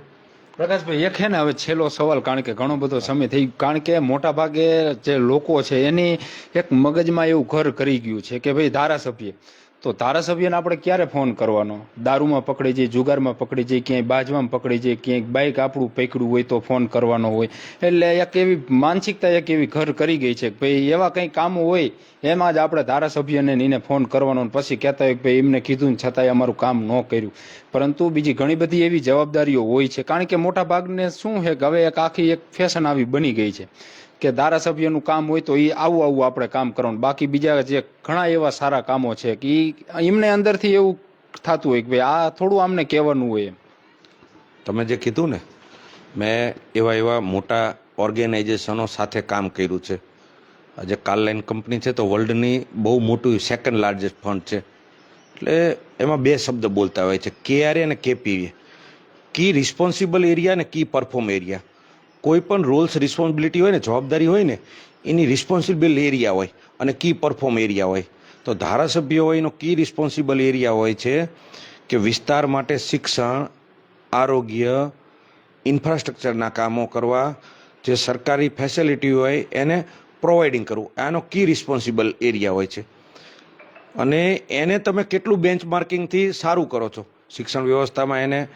S1: પ્રકાશભાઈ, એક છે ને હવે છેલ્લો સવાલ, કારણ કે ઘણો બધો સમય થઈ ગયો, કારણ કે મોટા ભાગે જે લોકો છે એની એક મગજમાં એવું ઘર કરી ગયું છે કે ભાઈ ધારાસભ્ય, તો ધારાસભ્યને આપણે ક્યારે ફોન કરવાનો? દારૂમાં પકડી જઈએ, જુગારમાં પકડી જઈએ, ક્યાંય બાજવામાં પકડી જઈએ, ક્યાંય બાઇક આપણું પકડ્યું હોય તો ફોન કરવાનો હોય. એટલે એક એવી માનસિકતા એક એવી ઘર કરી ગઈ છે કે ભાઈ એવા કંઈ કામો હોય એમાં જ આપણે ધારાસભ્યને એને ફોન કરવાનો, અને પછી કહેતા હોય કે ભાઈ એમને કીધું ને છતાંય અમારું કામ ન કર્યું. પરંતુ બીજી ઘણી બધી એવી જવાબદારીઓ હોય છે, કારણ કે મોટા ભાગને શું છે કે હવે એક આખી એક ફેશન આવી બની ગઈ છે કે ધારાસભ્યનું કામ હોય તો એ આવું આપણે કામ કરવાનું, બાકી બીજા જે ઘણા એવા સારા કામો છે કે એમને અંદરથી એવું થતું હોય કે ભાઈ આ થોડું આમને કહેવાનું હોય.
S2: તમે જે કીધું ને, મેં એવા મોટા ઓર્ગેનાઇઝેશનો સાથે કામ કર્યું છે. આજે કાર્લાઇન કંપની છે તો વર્લ્ડની બહુ મોટું સેકન્ડ લાર્જેસ્ટ ફંડ છે. એટલે એમાં બે શબ્દ બોલતા હોય છે, KRA અને KPA, કી રિસ્પોન્સિબલ એરિયા અને કી પરફોર્મ એરિયા. કોઈ પણ રોલ્સ રિસ્પોન્સિબિલિટી હોય ને, જવાબદારી હોય ને, એની રિસ્પોન્સિબલ એરિયા હોય અને કી પરફોર્મ એરિયા હોય. તો ધારાસભ્ય હોય એનો કી રિસ્પોન્સિબલ એરિયા હોય છે કે વિસ્તાર માટે શિક્ષણ, આરોગ્ય, ઇન્ફ્રાસ્ટ્રક્ચરના કામો કરવા, જે સરકારી ફેસિલિટી હોય એને પ્રોવાઇડિંગ કરવું, આનો કી રિસ્પોન્સિબલ એરિયા હોય છે. અને એને તમે કેટલું બેન્ચમાર્કિંગથી સારું કરો છો, શિક્ષણ વ્યવસ્થામાં એને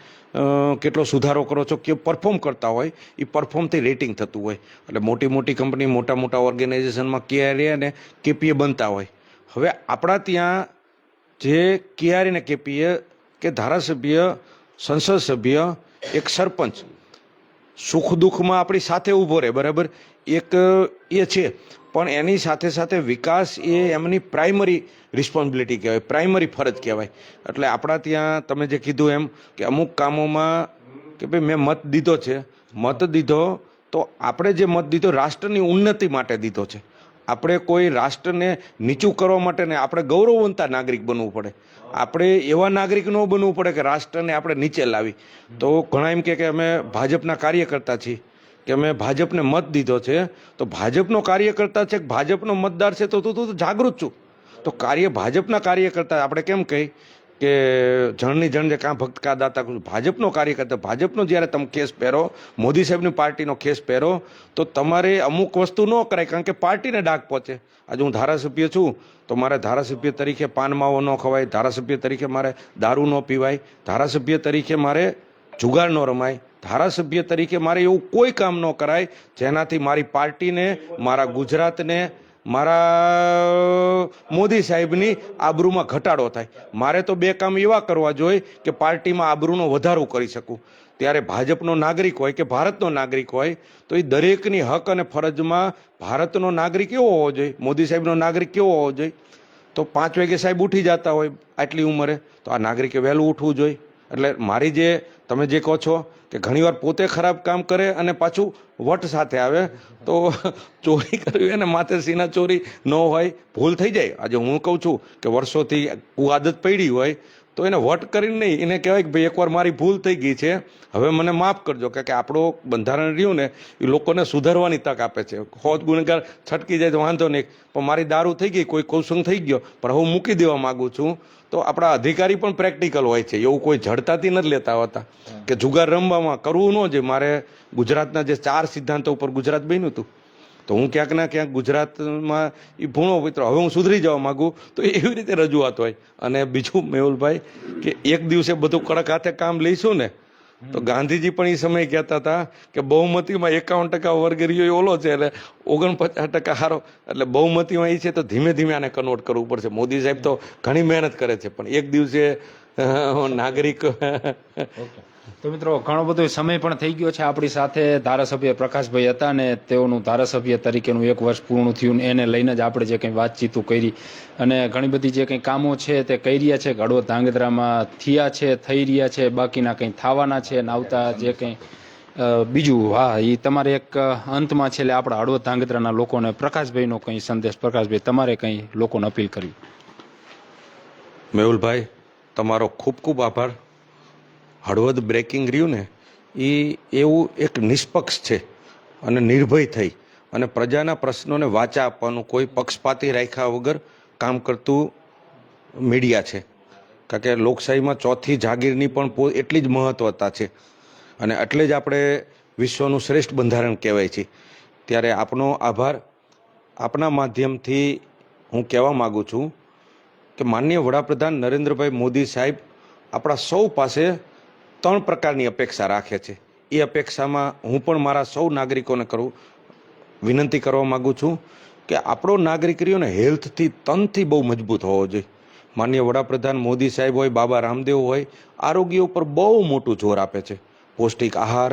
S2: કેટલો સુધારો કરો છો, કે પરફોર્મ કરતા હોય એ પરફોર્મથી રેટિંગ થતું હોય. એટલે મોટી કંપની, મોટા ઓર્ગેનાઇઝેશનમાં KRA અને KPA બનતા હોય. હવે આપણા ત્યાં જે KRA અને KPA કે ધારાસભ્ય, સંસદ સભ્ય, એક સરપંચ સુખ દુઃખમાં આપણી સાથે ઊભો રહે, બરાબર, એક એ છે, પણ એની સાથે વિકાસ એ એમની પ્રાઇમરી રિસ્પોન્સિબિલિટી કહેવાય, પ્રાઇમરી ફરજ કહેવાય. એટલે આપણા ત્યાં તમે જે કીધું એમ કે અમુક કામોમાં કે ભાઈ મેં મત દીધો છે, મત દીધો તો આપણે જે મત દીધો રાષ્ટ્રની ઉન્નતિ માટે દીધો છે. આપણે કોઈ રાષ્ટ્રને નીચું કરવા માટે ને, આપણે ગૌરવવંતા નાગરિક બનવું પડે. આપણે એવા નાગરિક ન બનવું પડે કે રાષ્ટ્રને આપણે નીચે લાવી. તો ઘણા એમ કે અમે ભાજપના કાર્યકર્તા છીએ, કે અમે ભાજપને મત દીધો છે, તો ભાજપનો કાર્યકર્તા છે, ભાજપનો મતદાર છે, તો તું જાગૃત છું. તો ભાજપના કાર્યકર્તા આપણે કેમ કહી કે જણની જણ જે કાં ભક્ત કા દાતા, ભાજપનો કાર્યકર્તા, ભાજપનો જ્યારે તમે કેસ પહેરો, મોદી સાહેબની પાર્ટીનો કેસ પહેરો, તો તમારે અમુક વસ્તુ ન કરાય, કારણ કે પાર્ટીને ડાઘ પહોંચે. આજે હું ધારાસભ્ય છું તો મારે ધારાસભ્ય તરીકે પાન માવો ન ખવાય, ધારાસભ્ય તરીકે મારે દારૂ ન પીવાય, ધારાસભ્ય તરીકે મારે જુગાર ન રમાય, ધારાસભ્ય તરીકે મારે એવું કોઈ કામ ન કરાય જેનાથી મારી પાર્ટીને, મારા ગુજરાતને, મારા મોદી સાહેબની આબરૂમાં ઘટાડો થાય. મારે તો બે કામ એવા કરવા જોઈએ કે પાર્ટીમાં આબરૂનો વધારો કરી શકું. ત્યારે ભાજપનો નાગરિક હોય કે ભારતનો નાગરિક હોય તો એ દરેકની હક અને ફરજમાં ભારતનો નાગરિક એવો હોવો જોઈએ, મોદી સાહેબનો નાગરિક કેવો હોવો જોઈએ. તો 5 વાગે સાહેબ ઉઠી જતા હોય આટલી ઉંમરે, તો આ નાગરિકે વહેલું ઉઠવું જોઈએ. એટલે મારી જે તમે જે કહો છો કે ઘણીવાર પોતે ખરાબ કામ કરે અને પાછું વટ સાથે આવે, તો ચોરી કરવી એને માથે સીના ચોરી ન હોય, ભૂલ થઈ જાય. આજે હું કહું છું કે વર્ષોથી આદત પડી હોય તો એને વટ કરીને નહીં, એને કહેવાય કે ભાઈ એકવાર મારી ભૂલ થઈ ગઈ છે, હવે મને માફ કરજો. કે આપણો બંધારણ રહ્યું ને એ લોકોને સુધારવાની તક આપે છે. હોત ગુનેગાર છટકી જાય તો વાંધો નહીં, પણ મારી દારૂ થઈ ગઈ, કોઈ કૌશંગ થઈ ગયો, પણ હું મૂકી દેવા માગું છું. તો આપણા અધિકારી પણ પ્રેક્ટિકલ હોય છે, એવું કોઈ જડતાથી નથી લેતા હોતા કે જુગાર રમવામાં કરવું ન જોઈએ. મારે ગુજરાતના જે 4 સિદ્ધાંતો ઉપર ગુજરાત બન્યું હતું, તો હું ક્યાંક ના ક્યાંક ગુજરાતમાં એ ભૂણો મિત્ર, હવે હું સુધરી જવા માગું, તો એવી રીતે રજૂઆત હોય. અને બીજું મેહુલભાઈ કે એક દિવસે બધું કડક હાથે કામ લઈશું ને, તો ગાંધીજી પણ એ સમય કહેતા હતા કે બહુમતીમાં 51% વર્ગ રહ્યો ઓલો છે, એટલે 49% હારો, એટલે બહુમતીમાં એ છે તો ધીમે ધીમે આને કન્વર્ટ કરવું પડશે. મોદી સાહેબ તો ઘણી મહેનત કરે છે, પણ એક દિવસે નાગરિક.
S1: તો મિત્રો, ઘણો બધો સમય પણ થઈ ગયો છે. આપણી સાથે ધારાસભ્ય પ્રકાશભાઈ હતા ને તેઓનું ધારાસભ્ય તરીકેનું 1 વર્ષ પૂર્ણ થયું, એને લઈને જ આપણે જે કંઈ વાતચીતો કરી અને ઘણી બધી જે કંઈ કામો છે તે કરી રહ્યા છે. હળવદ ધાંગધ્રામાં થયા છે, થઈ રહ્યા છે, બાકીના કંઈ થવાના છે અને આવતા જે કંઈ બીજું. હા, એ તમારે એક અંતમાં છેલ્લે આપણા હળવદ ધાંગધ્રાના લોકોને પ્રકાશભાઈનો કંઈ સંદેશ, પ્રકાશભાઈ તમારે કંઈ લોકોને અપીલ કરવી?
S2: મેહુલભાઈ, તમારો ખૂબ ખૂબ આભાર. હળવદ બ્રેકિંગ રહ્યું ને એ એવું એક નિષ્પક્ષ છે અને નિર્ભય થઈ અને પ્રજાના પ્રશ્નોને વાચા આપવાનું, કોઈ પક્ષપાતી રાખ્યા વગર કામ કરતું મીડિયા છે, કારણ કે લોકશાહીમાં ચોથી જાગીરની પણ એટલી જ મહત્વતા છે અને એટલે જ આપણે વિશ્વનું શ્રેષ્ઠ બંધારણ કહેવાય છે. ત્યારે આપનો આભાર. આપના માધ્યમથી હું કહેવા માગું છું કે માનનીય વડાપ્રધાન નરેન્દ્રભાઈ મોદી સાહેબ આપણા સૌ પાસે 3 પ્રકારની અપેક્ષા રાખે છે. એ અપેક્ષામાં હું પણ મારા સૌ નાગરિકોને વિનંતી કરવા માગું છું કે આપણો નાગરિકરીઓને હેલ્થથી, તનથી બહુ મજબૂત હોવો જોઈએ. માનનીય વડાપ્રધાન મોદી સાહેબ હોય, બાબા રામદેવ હોય, આરોગ્ય ઉપર બહુ મોટું જોર આપે છે. પૌષ્ટિક આહાર,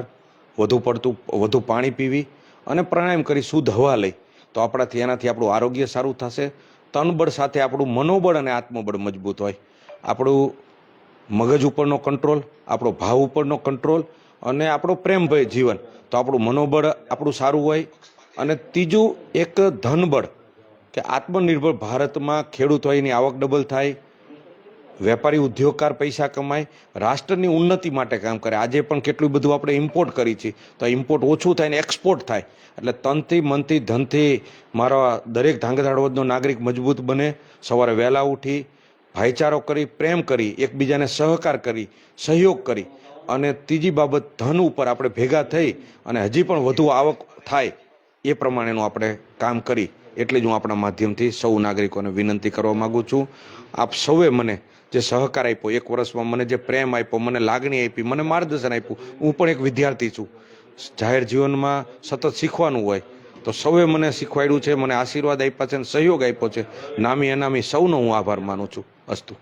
S2: વધુ પાણી પીવી અને પ્રાણાયામ કરી શુદ્ધ હવા લઈ તો એનાથી આપણું આરોગ્ય સારું થશે. તનબળ સાથે આપણું મનોબળ અને આત્મબળ મજબૂત હોય. આપણું મગજ ઉપરનો કંટ્રોલ, આપણો ભાવ ઉપરનો કંટ્રોલ અને આપણો પ્રેમભય જીવન, તો આપણું મનોબળ આપણું સારું હોય. અને ત્રીજું એક ધનબળ, કે આત્મનિર્ભર ભારતમાં ખેડૂત હોય એની આવક ડબલ થાય, વેપારી ઉદ્યોગકાર પૈસા કમાય, રાષ્ટ્રની ઉન્નતિ માટે કામ કરે. આજે પણ કેટલું બધું આપણે ઇમ્પોર્ટ કરી છે, તો ઇમ્પોર્ટ ઓછું થાય ને એક્સપોર્ટ થાય. એટલે તનથી, મનથી, ધનથી મારા દરેક ધાંગધ્રા હળવદનો નાગરિક મજબૂત બને. સવારે વહેલા ઉઠી ભાઈચારો કરી, પ્રેમ કરી, એકબીજાને સહકાર કરી, સહયોગ કરી અને ત્રીજી બાબત ધન ઉપર આપણે ભેગા થઈ અને હજી પણ વધુ આવક થાય એ પ્રમાણેનું આપણે કામ કરી. એટલે જ હું આપણા માધ્યમથી સૌ નાગરિકોને વિનંતી કરવા માગું છું. આપ સૌએ મને જે સહકાર આપ્યો, 1 વર્ષમાં મને જે પ્રેમ આપ્યો, મને લાગણી આપી, મને માર્ગદર્શન આપ્યું. હું પણ એક વિદ્યાર્થી છું. જાહેર જીવનમાં સતત શીખવાનું હોય, તો સૌએ મને શીખવાડ્યું છે, મને આશીર્વાદ આપ્યા છે અને સહયોગ આપ્યો છે. નામી અનામી સૌનો હું આભાર માનું છું. અસ્તુ.